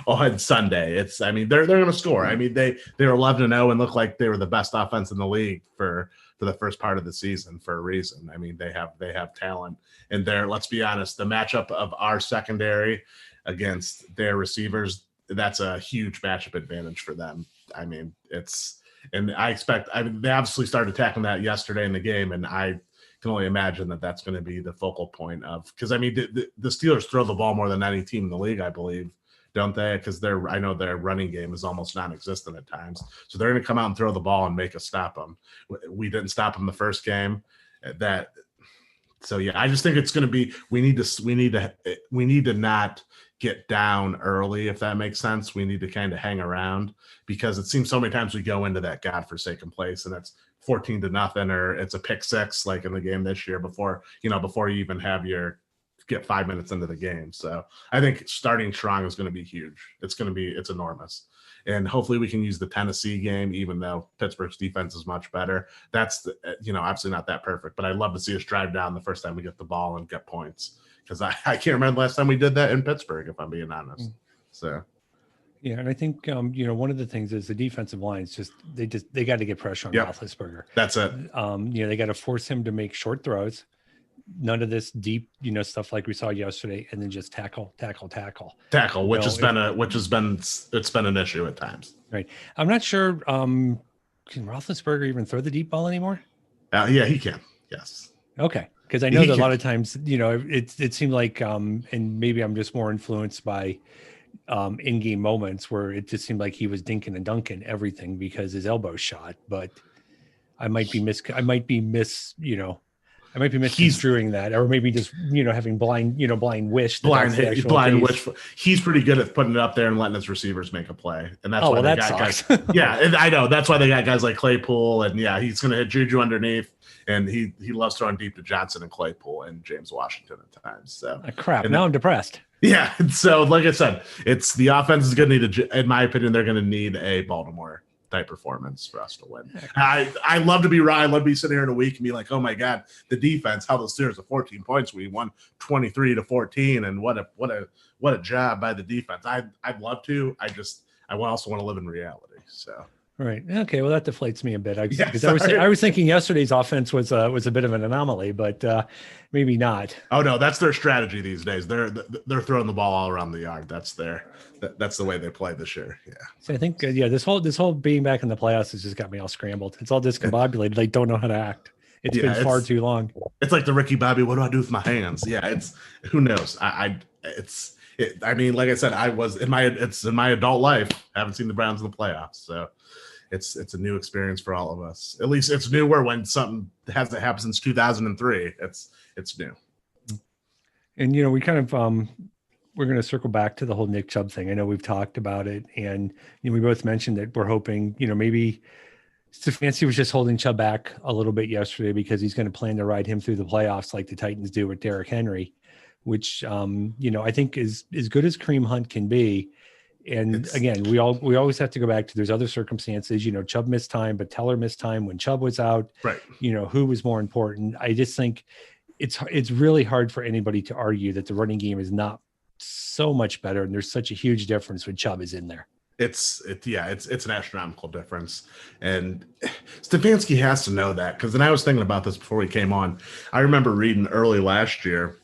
on Sunday, they're going to score. I mean, they were 11-0 and look like they were the best offense in the league for the first part of the season for a reason. I mean, they have talent, and let's be honest, the matchup of our secondary against their receivers, that's a huge matchup advantage for them. I mean, and I expect, they obviously started attacking that yesterday in the game, and I can only imagine that that's going to be the focal point of, because the Steelers throw the ball more than any team in the league, I believe, don't they? Because I know their running game is almost non-existent at times, so they're going to come out and throw the ball and make us stop them. We didn't stop them the first game. So yeah, I just think it's going to be, we need to not get down early, if that makes sense. We need to kind of hang around, because it seems so many times we go into that godforsaken place and it's 14-0, or it's a pick six, like in the game this year, before you even get 5 minutes into the game. So I think starting strong is going to be huge. It's enormous. And hopefully we can use the Tennessee game, even though Pittsburgh's defense is much better. That's obviously not that perfect, but I'd love to see us drive down the first time we get the ball and get points, because I can't remember the last time we did that in Pittsburgh, if I'm being honest. So, yeah, and I think one of the things is the defensive line is they got to get pressure on Roethlisberger. That's it. They got to force him to make short throws. None of this deep, stuff like we saw yesterday, and then just tackle, which has been an issue at times. Right. I'm not sure. Can Roethlisberger even throw the deep ball anymore? Yeah, he can. Yes. Okay. Because I know that a lot of times, it seemed like, and maybe I'm just more influenced by in-game moments where it just seemed like he was dinking and dunking everything because his elbow's shot. But I might be misconstruing that, or maybe just having blind wish. Blind wish. He's pretty good at putting it up there and letting his receivers make a play, and that's why they got guys. Yeah, I know. That's why they got guys like Claypool, and he's going to hit Juju underneath, and he loves throwing deep to Johnson and Claypool and James Washington at times. So now I'm depressed. Yeah, so like I said, it's the offense is going to need in my opinion, they're going to need a Baltimore type performance for us to win. I love to be right. I love to be sitting here in a week and be like, oh my God, the defense, how the Steelers of 14 points. We won 23-14, and what a job by the defense. I'd love to. I also want to live in reality. So Right. Okay. Well, that deflates me a bit. Yeah, Because sorry. I was thinking yesterday's offense was a bit of an anomaly, but maybe not. Oh no, that's their strategy these days. They're throwing the ball all around the yard. That's the way they play this year. Yeah. So I think this whole being back in the playoffs has just got me all scrambled. It's all discombobulated. They don't know how to act. It's been far too long. It's like the Ricky Bobby. What do I do with my hands? Yeah. It's who knows. I mean, like I said, it's in my adult life. I haven't seen the Browns in the playoffs, so it's a new experience for all of us. At least it's newer when something hasn't happened since 2003. It's new. And we kind of we're going to circle back to the whole Nick Chubb thing. I know we've talked about it, and we both mentioned that we're hoping maybe Stefanski was just holding Chubb back a little bit yesterday because he's going to plan to ride him through the playoffs like the Titans do with Derrick Henry, which I think is as good as Kareem Hunt can be. And again, we always have to go back to there's other circumstances. Chubb missed time, but Teller missed time when Chubb was out. Right. Who was more important? I just think it's really hard for anybody to argue that the running game is not so much better, and there's such a huge difference when Chubb is in there. It's an astronomical difference, and Stefanski has to know that, because then I was thinking about this before we came on. I remember reading early last year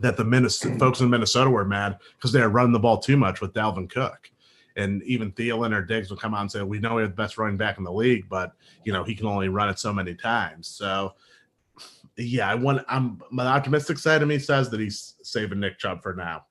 that the folks in Minnesota were mad because they were running the ball too much with Dalvin Cook, and even Thielen or Diggs would come out and say, "We know we have the best running back in the league, but he can only run it so many times." So, yeah, my optimistic side of me says that he's saving Nick Chubb for now.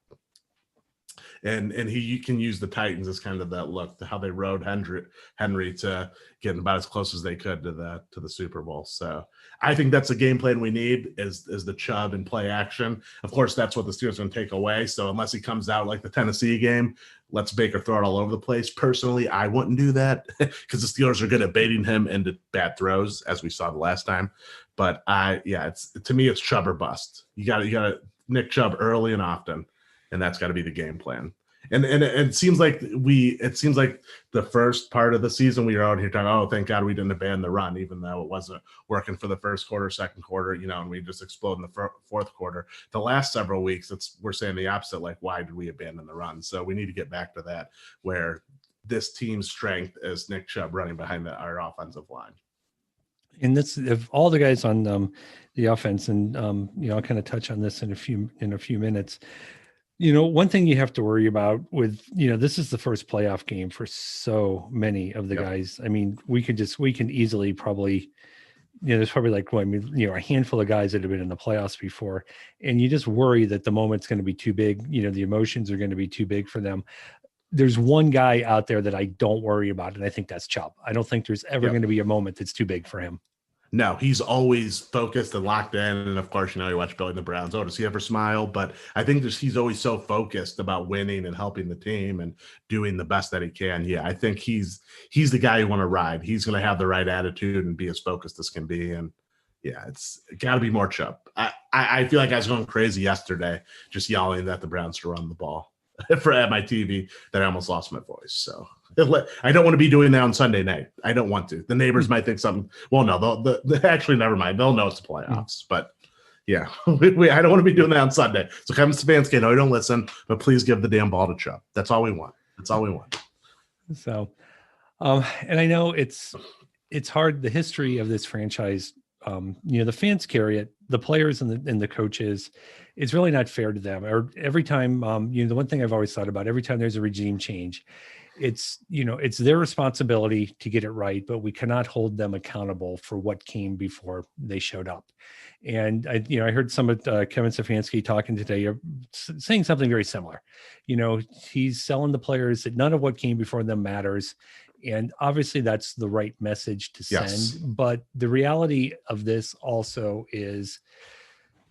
And you can use the Titans as kind of that look to how they rode Henry to getting about as close as they could to the Super Bowl. So I think that's a game plan we need is the Chubb and play action. Of course, that's what the Steelers are going to take away. So unless he comes out like the Tennessee game, let's Baker throw it all over the place. Personally, I wouldn't do that because the Steelers are good at baiting him into bad throws, as we saw the last time. But to me, it's Chubb or bust. You got to Nick Chubb early and often. And that's got to be the game plan. And it seems like the first part of the season we were out here talking, oh, thank God we didn't abandon the run, even though it wasn't working for the first quarter, second quarter, and we just exploded in the fourth quarter. The last several weeks, we're saying the opposite, like, why did we abandon the run? So we need to get back to that, where this team's strength is Nick Chubb running behind our offensive line. And this, of all the guys on the offense, and I'll kind of touch on this in a few minutes. One thing you have to worry about with, this is the first playoff game for so many of the guys. I mean, we can easily probably, there's probably a handful of guys that have been in the playoffs before, and you just worry that the moment's going to be too big. The emotions are going to be too big for them. There's one guy out there that I don't worry about, and I think that's Chubb. I don't think there's ever going to be a moment that's too big for him. No, he's always focused and locked in. And of course, you watch Billy and the Browns. Oh, does he ever smile? But I think he's always so focused about winning and helping the team and doing the best that he can. Yeah, I think he's the guy you want to ride. He's going to have the right attitude and be as focused as can be. And yeah, it's got to be more Chubb. I feel like I was going crazy yesterday, just yelling at the Browns to run the ball at my TV, that I almost lost my voice. So I don't want to be doing that on Sunday night. I don't want to. The neighbors might think something. Well, no, they'll actually, never mind. They'll know it's the playoffs. But yeah, I don't want to be doing that on Sunday. So Kevin Stefanski, I know you don't listen, but please give the damn ball to Chubb. That's all we want. That's all we want. So, and I know it's hard. The history of this franchise, the fans carry it. The players and the coaches, it's really not fair to them. Or every time, the one thing I've always thought about, every time there's a regime change, it's their responsibility to get it right, but we cannot hold them accountable for what came before they showed up. And I heard some of Kevin Stefanski talking today, saying something very similar. He's selling the players that none of what came before them matters. And obviously that's the right message to send. Yes. But the reality of this also is,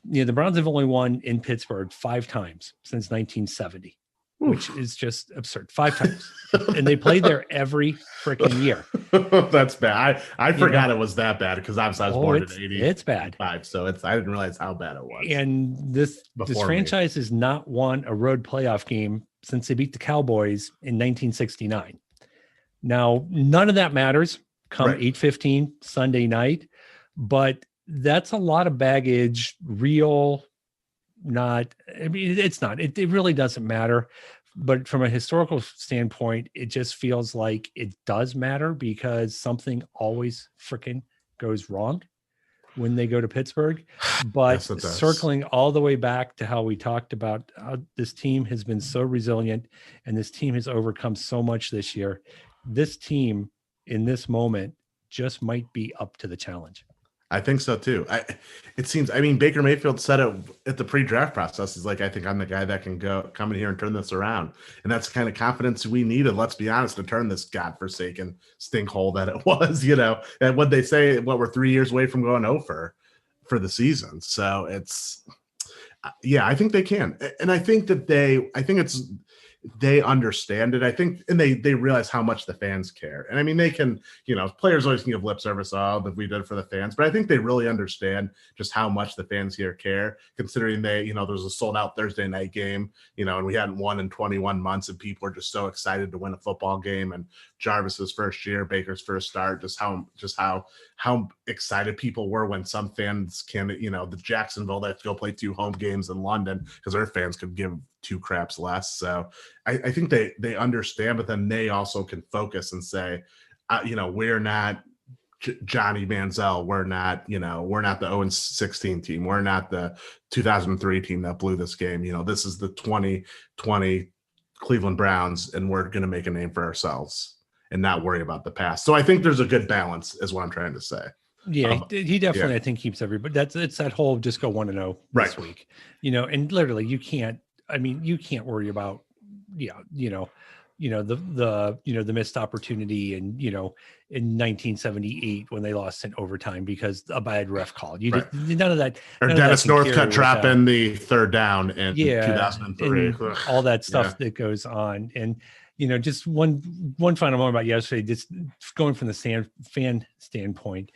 the Browns have only won in Pittsburgh 5 times since 1970. Which is just absurd. 5 times. And they play there every freaking year. That's bad. I forgot it was that bad, because obviously I was born in 80. It's bad. So I didn't realize how bad it was. And this franchise has not won a road playoff game since they beat the Cowboys in 1969. Now, none of that matters come 8:15 Sunday night, but that's a lot of baggage, real. It's not. It really doesn't matter. But from a historical standpoint, it just feels like it does matter because something always freaking goes wrong when they go to Pittsburgh. But Yes, it does. circling all the way back to how we talked about how this team has been so resilient and this team has overcome so much this year, this team in this moment just might be up to the challenge. I think so too. It seems, I mean, Baker Mayfield said it at the pre-draft process. He's like, I think I'm the guy that can come in here and turn this around. And that's the kind of confidence we needed, let's be honest, to turn this godforsaken stink hole that it was, and what they say, we're 3 years away from going over for the season. So yeah, I think they can. And I think that they understand it. I think, and they realize how much the fans care. And I mean, they can, players always can give lip service, that we did for the fans, but I think they really understand just how much the fans here care, considering there's a sold out Thursday night game, and we hadn't won in 21 months and people are just so excited to win a football game. And Jarvis's first year, Baker's first start, just how excited people were when some fans the Jacksonville, they have to go play 2 home games in London because their fans could give 2 craps less. So I think they understand, but then they also can focus and say, we're not Johnny Manziel. We're not the 0-16 team. We're not the 2003 team that blew this game. This is the 2020 Cleveland Browns, and we're going to make a name for ourselves and not worry about the past. So I think there's a good balance is what I'm trying to say. Yeah, he definitely, I think, keeps everybody. It's that whole just go 1-0 this week, and literally you can't worry about, the missed opportunity and, in 1978 when they lost in overtime because a bad ref called. None of that. Or Dennis Northcutt dropping the third down in 2003. And all that stuff that goes on. And, just one final moment about yesterday, just going from the fan standpoint,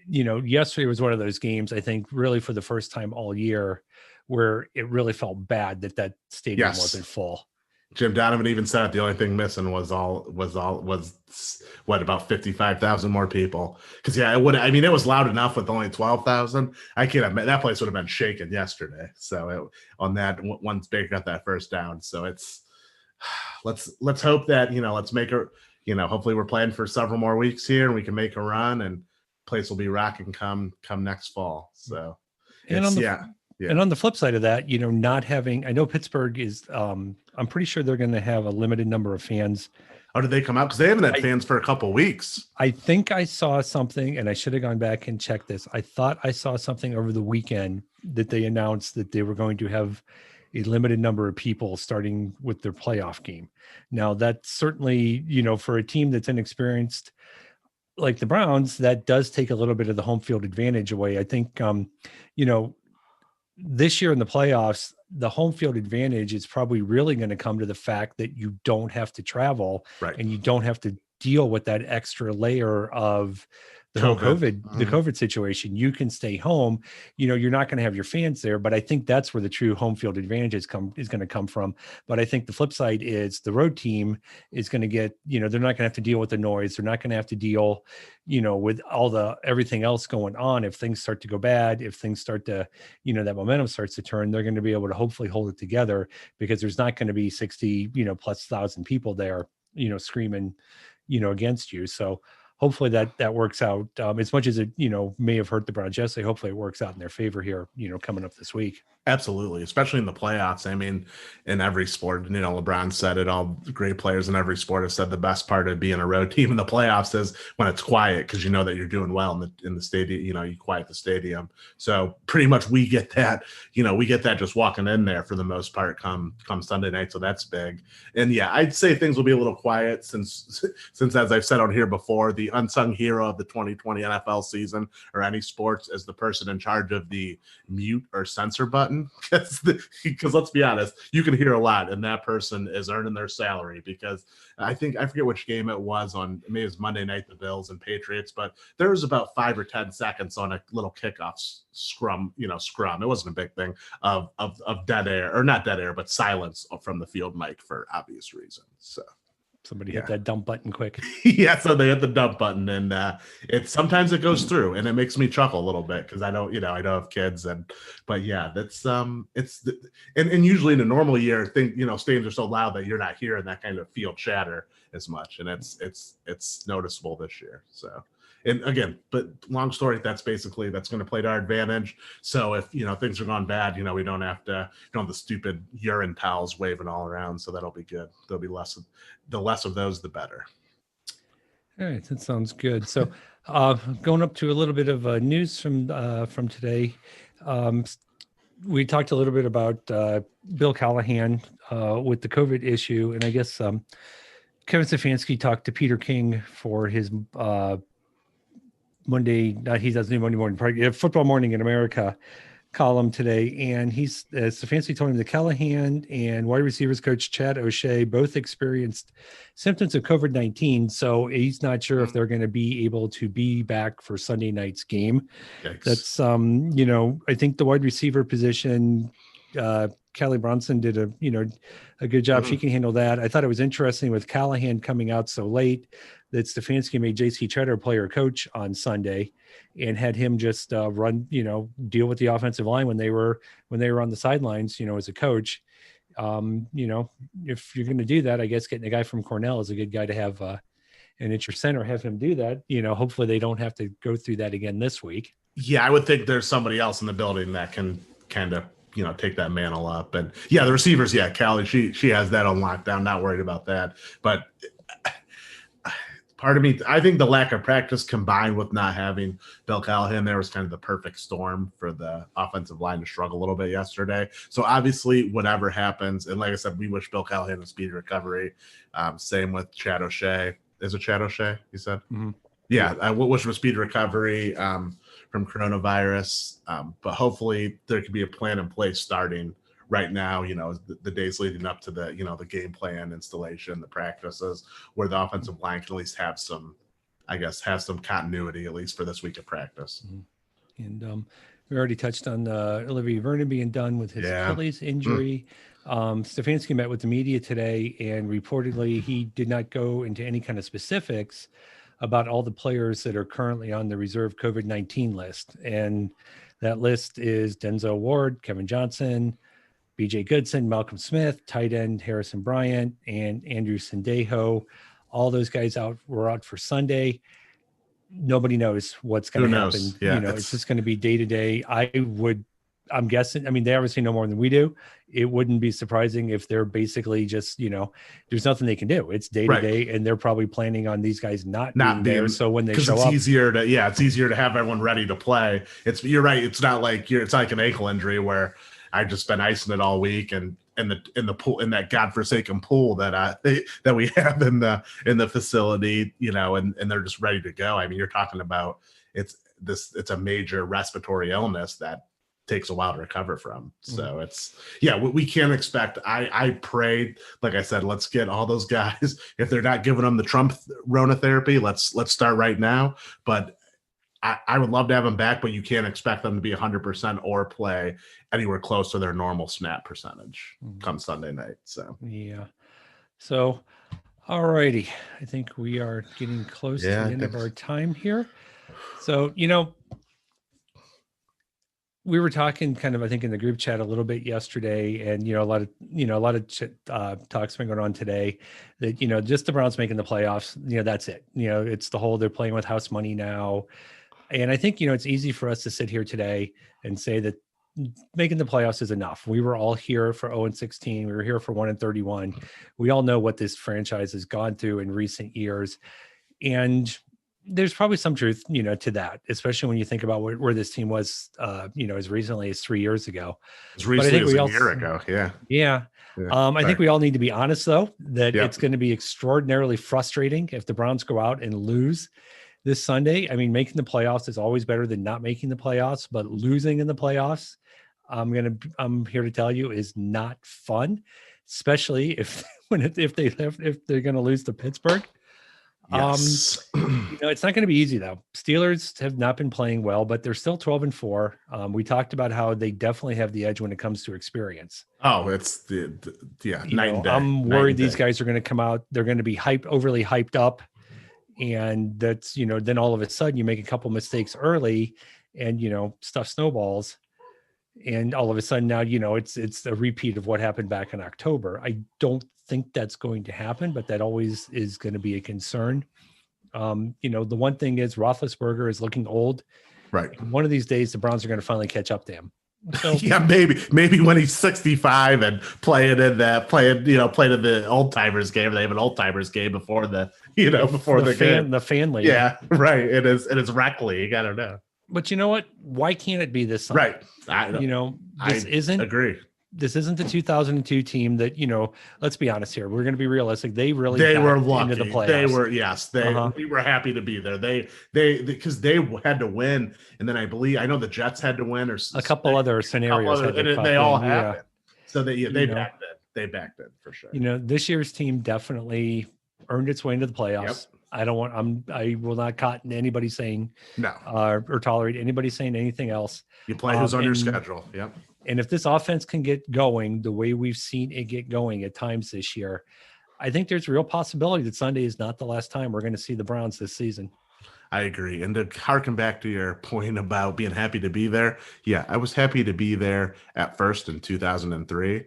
yesterday was one of those games, I think, really for the first time all year where it really felt bad that stadium wasn't full. Jim Donovan even said it. The only thing missing was about 55,000 more people. Because it was loud enough with only 12,000. I can't admit that place would have been shaken yesterday. So once Baker got that first down, so let's hope that let's make her. Hopefully we're playing for several more weeks here and we can make a run and place will be rocking come next fall. So and on the flip side of that, not having, I know Pittsburgh is, I'm pretty sure they're going to have a limited number of fans. How did they come out? Because they haven't had fans for a couple of weeks. I think I saw something, and I should have gone back and checked this. I thought I saw something over the weekend that they announced that they were going to have a limited number of people starting with their playoff game. Now, that's certainly, for a team that's inexperienced like the Browns, that does take a little bit of the home field advantage away. I think, this year in the playoffs, the home field advantage is probably really going to come to the fact that you don't have to travel and you don't have to deal with that extra layer of the whole COVID situation. You can stay home. You're not going to have your fans there, but I think that's where the true home field advantage is going to come from. But I think the flip side is the road team is going to get, they're not going to have to deal with the noise. They're not going to have to deal, with everything else going on. If things start to go bad, if things start to, that momentum starts to turn, they're going to be able to hopefully hold it together because there's not going to be 60, plus thousand people there, screaming, against you. So hopefully that works out, as much as it, may have hurt the Browns yesterday. Hopefully it works out in their favor here, coming up this week. Absolutely, especially in the playoffs. I mean, in every sport, LeBron said it. All great players in every sport have said the best part of being a road team in the playoffs is when it's quiet because that you're doing well in the stadium. You quiet the stadium. So pretty much we get that. We get that just walking in there for the most part come Sunday night. So that's big. And yeah, I'd say things will be a little quiet since as I've said on here before, the unsung hero of the 2020 NFL season or any sports is the person in charge of the mute or censor button. Because let's be honest, you can hear a lot and that person is earning their salary because I forget which game it was on, maybe it was Monday night, the Bills and Patriots, but there was about 5 or 10 seconds on a little kickoff scrum. It wasn't a big thing of dead air, or not dead air, but silence from the field mic for obvious reasons. So Somebody hit that dump button quick. Yeah, so they hit the dump button, and sometimes it goes through, and it makes me chuckle a little bit because I don't have kids, but yeah, that's and usually in a normal year, stadiums are so loud that you're not hearing that kind of field chatter as much, and it's noticeable this year. So, and again, but long story, that's going to play to our advantage. So if things are going bad, we don't have the stupid urine towels waving all around. So that'll be good. There'll be less of those, the better. All right, that sounds good. So, going up to a little bit of news from today, we talked a little bit about Bill Callahan with the COVID issue, and I guess Kevin Stefanski talked to Peter King for his he doesn't do Monday morning, Football Morning in America column today, and Stefanski told him that Callahan and wide receivers coach Chad O'Shea both experienced symptoms of COVID-19, so he's not sure if they're going to be able to be back for Sunday night's game. Yikes. That's I think the wide receiver position, Callie Bronson did a good job. Mm-hmm. She can handle that. I thought it was interesting with Callahan coming out so late that Stefanski made J.C. Cheddar player coach on Sunday and had him just run, deal with the offensive line when they were on the sidelines, as a coach. If you're going to do that, I guess getting a guy from Cornell is a good guy to have, and at your center, have him do that. Hopefully they don't have to go through that again this week. Yeah, I would think there's somebody else in the building that can kind of, take that mantle up. And yeah, the receivers, yeah, Callie, she has that on lockdown, not worried about that. But part of me, I think the lack of practice combined with not having Bill Callahan there was kind of the perfect storm for the offensive line to struggle a little bit yesterday. So obviously, whatever happens, and like I said, we wish Bill Callahan a speedy recovery. Same with Chad O'Shea. Is it Chad O'Shea, you said? Mm-hmm. Yeah, I wish him a speedy recovery from coronavirus. But hopefully there could be a plan in place starting right now, the days leading up to the game plan installation, the practices, where the offensive line can at least have some continuity, at least for this week of practice. Mm-hmm. And we already touched on Olivier Vernon being done with his Achilles injury. Stefanski met with the media today, and reportedly he did not go into any kind of specifics about all the players that are currently on the reserve COVID-19 list. And that list is Denzel Ward, Kevin Johnson, BJ Goodson, Malcolm Smith, tight end Harrison Bryant, and Andrew Sendejo. All those guys were out for Sunday. Nobody knows what's going to happen. Yeah, it's just going to be day to day. I'm guessing. I mean, they obviously know more than we do. It wouldn't be surprising if they're basically just, there's nothing they can do. It's day to day, and they're probably planning on these guys not being there. So when they show up, it's easier to have everyone ready to play. You're right. It's not like it's like an ankle injury where I've just been icing it all week, and in the pool, in that godforsaken pool that we have in the facility, and they're just ready to go. I mean, you're talking about it's a major respiratory illness that takes a while to recover from. So we can't expect. I pray, like I said, let's get all those guys. If they're not giving them the Trump Rona therapy, let's start right now. But I would love to have them back, but you can't expect them to be 100% or play anywhere close to their normal snap percentage come Sunday night. So yeah. So, all righty. I think we are getting close to the end of our time here. So, we were talking kind of, I think, in the group chat a little bit yesterday, and a lot of talks been going on today that just the Browns making the playoffs. That's it. It's the whole they're playing with house money now, and I think it's easy for us to sit here today and say that making the playoffs is enough. We were all here for 0-16. We were here for 1-31. We all know what this franchise has gone through in recent years, and there's probably some truth, to that, especially when you think about where this team was, as recently as 3 years ago. As recently as a year ago. Yeah. I think we all need to be honest, though, that it's going to be extraordinarily frustrating if the Browns go out and lose this Sunday. I mean, making the playoffs is always better than not making the playoffs, but losing in the playoffs, I'm here to tell you, is not fun, especially if they're going to lose to Pittsburgh. Yes. It's not going to be easy though. Steelers have not been playing well, but they're still 12-4. We talked about how they definitely have the edge when it comes to experience. Oh, it's night and day. I'm worried these guys are going to come out. They're going to be overly hyped up. And that's, then all of a sudden you make a couple mistakes early and, stuff snowballs. And all of a sudden now, it's a repeat of what happened back in October. I don't think that's going to happen, but that always is going to be a concern. The one thing is Roethlisberger is looking old. Right. One of these days, the Browns are going to finally catch up to him. So, yeah, maybe when he's 65 and playing in the old timers game. They have an old timers game before the fan league. Yeah, right. It is rec league. I don't know. But you know what? Why can't it be this Sunday? Right. This isn't the 2002 team that, let's be honest here. We're going to be realistic. They were lucky into the playoffs. We were happy to be there. Because they had to win. And then I know the Jets had to win or a couple other scenarios. They all happened. So they backed it. They backed it for sure. This year's team definitely earned its way into the playoffs. Yep. I will not cotton anybody saying no or tolerate anybody saying anything else. You play who's on your schedule. Yep. And if this offense can get going the way we've seen it get going at times this year, I think there's a real possibility that Sunday is not the last time we're going to see the Browns this season. I agree. And to harken back to your point about being happy to be there, yeah, I was happy to be there at first in 2003.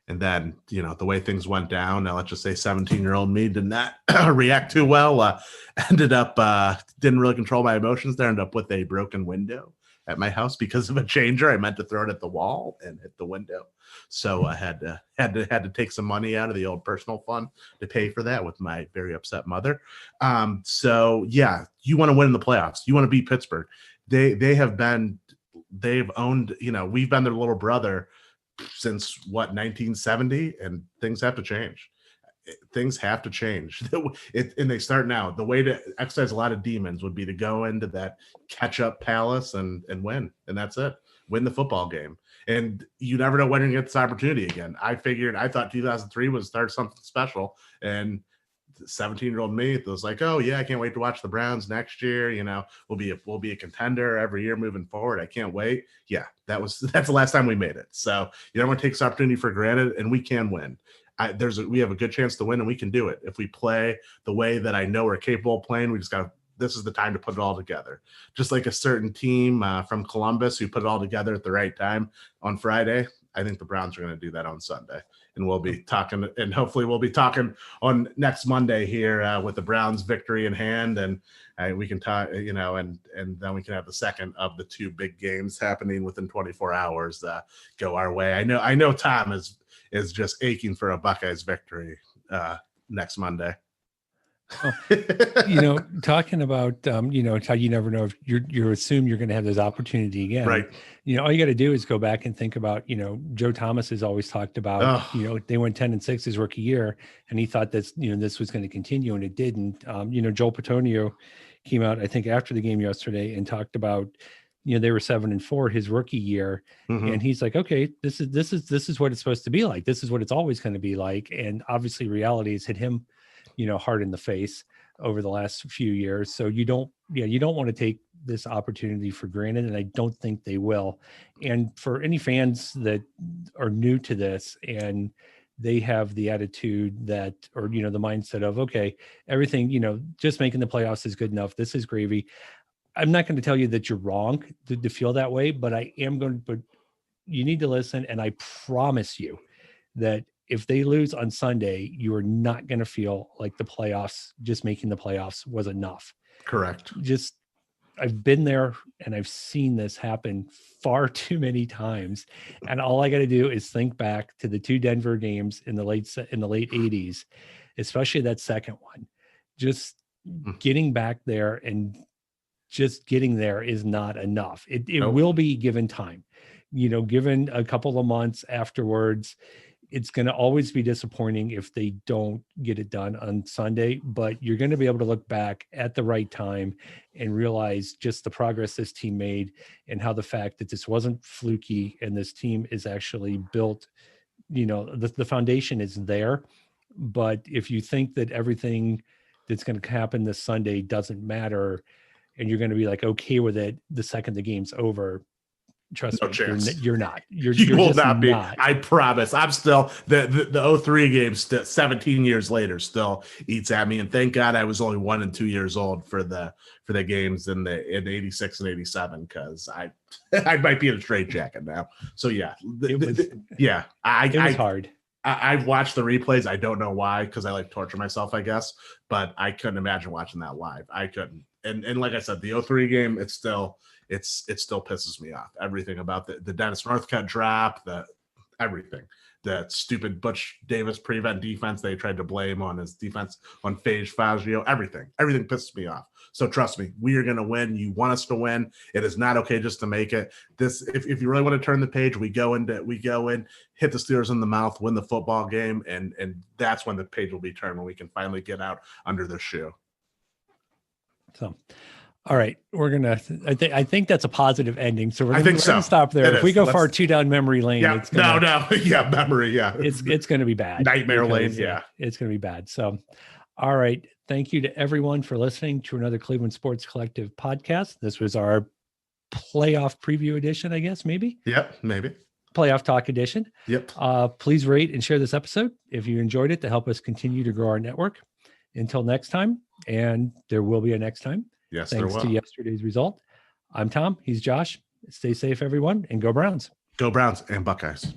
And then, the way things went down, now let's just say 17-year-old me did not react too well. Ended up, didn't really control my emotions there, ended up with a broken window at my house because of a changer. I meant to throw it at the wall and hit the window. So I had to take some money out of the old personal fund to pay for that with my very upset mother. So yeah, you want to win in the playoffs. You want to beat Pittsburgh. They've owned, we've been their little brother since 1970, and things have to change. Things have to change. And they start now. The way to exercise a lot of demons would be to go into that catch-up palace and win. And that's it. Win the football game. And you never know when you're going to get this opportunity again. I thought 2003 would start something special. And 17-year-old me was like, oh yeah, I can't wait to watch the Browns next year. We'll be a contender every year moving forward. I can't wait. Yeah, that's the last time we made it. So you don't want to take this opportunity for granted, and we can win. We have a good chance to win, and we can do it if we play the way that I know we're capable of playing. This is the time to put it all together. Just like a certain team from Columbus who put it all together at the right time on Friday. I think the Browns are going to do that on Sunday, and we'll be talking, and hopefully we'll be talking on next Monday here with the Browns victory in hand, and we can talk, and then we can have the second of the two big games happening within 24 hours go our way. I know Tom is just aching for a Buckeyes victory next Monday. Talking about how you never know if you assume you're going to have this opportunity again, right? All you got to do is go back and think about, Joe Thomas has always talked about, they went 10-6 his rookie year, and he thought that this was going to continue, and it didn't. Joel Petonio came out, I think, after the game yesterday and talked about, they were 7-4 his rookie year, and he's like, okay, this is what it's supposed to be like. This is what it's always going to be like, and obviously reality has hit him hard in the face over the last few years. So you don't want to take this opportunity for granted. And I don't think they will. And for any fans that are new to this and they have the attitude that, or, the mindset of, okay, everything, just making the playoffs is good enough. This is gravy. I'm not going to tell you that you're wrong to feel that way, but but you need to listen. And I promise you that if they lose on Sunday, you are not going to feel like the playoffs, just making the playoffs was enough. Correct. I've been there and I've seen this happen far too many times. And all I got to do is think back to the two Denver games in the late 80s, especially that second one. Just getting back there and just getting there is not enough. It will be given time, given a couple of months afterwards. It's going to always be disappointing if they don't get it done on Sunday, but you're going to be able to look back at the right time and realize just the progress this team made and how the fact that this wasn't fluky and this team is actually built, the foundation is there. But if you think that everything that's going to happen this Sunday doesn't matter, and you're going to be like okay with it the second the game's over. Trust No me, chance. you're not. You're will just not be. not. I promise. I'm still the 03 game. 17 years later, still eats at me. And thank God I was only 1 and 2 years old for the games in 86 and 87 because I might be in a straitjacket now. So yeah, It was hard. I've watched the replays. I don't know why because I like torture myself, I guess. But I couldn't imagine watching that live. I couldn't. And like I said, the 03 game, it still pisses me off. Everything about the Dennis Northcutt drop, everything. That stupid Butch Davis prevent defense they tried to blame on his defense on Phage Fangio. Everything pisses me off. So trust me, we are going to win. You want us to win. It is not okay just to make it. If you really want to turn the page, we go in, hit the Steelers in the mouth, win the football game, and that's when the page will be turned when we can finally get out under the shoe. So, all right, we're gonna. I think that's a positive ending. So we're gonna stop there. If we go far too down memory lane, yeah, it's gonna, memory, yeah, it's going to be bad. Nightmare lane, yeah, it's going to be bad. So, all right, thank you to everyone for listening to another Cleveland Sports Collective podcast. This was our playoff preview edition, I guess, maybe. Yep, maybe playoff talk edition. Yep. Please rate and share this episode if you enjoyed it to help us continue to grow our network. Until next time, and there will be a next time. Yes, thanks to yesterday's result. I'm Tom. He's Josh. Stay safe, everyone, and go Browns. Go Browns and Buckeyes.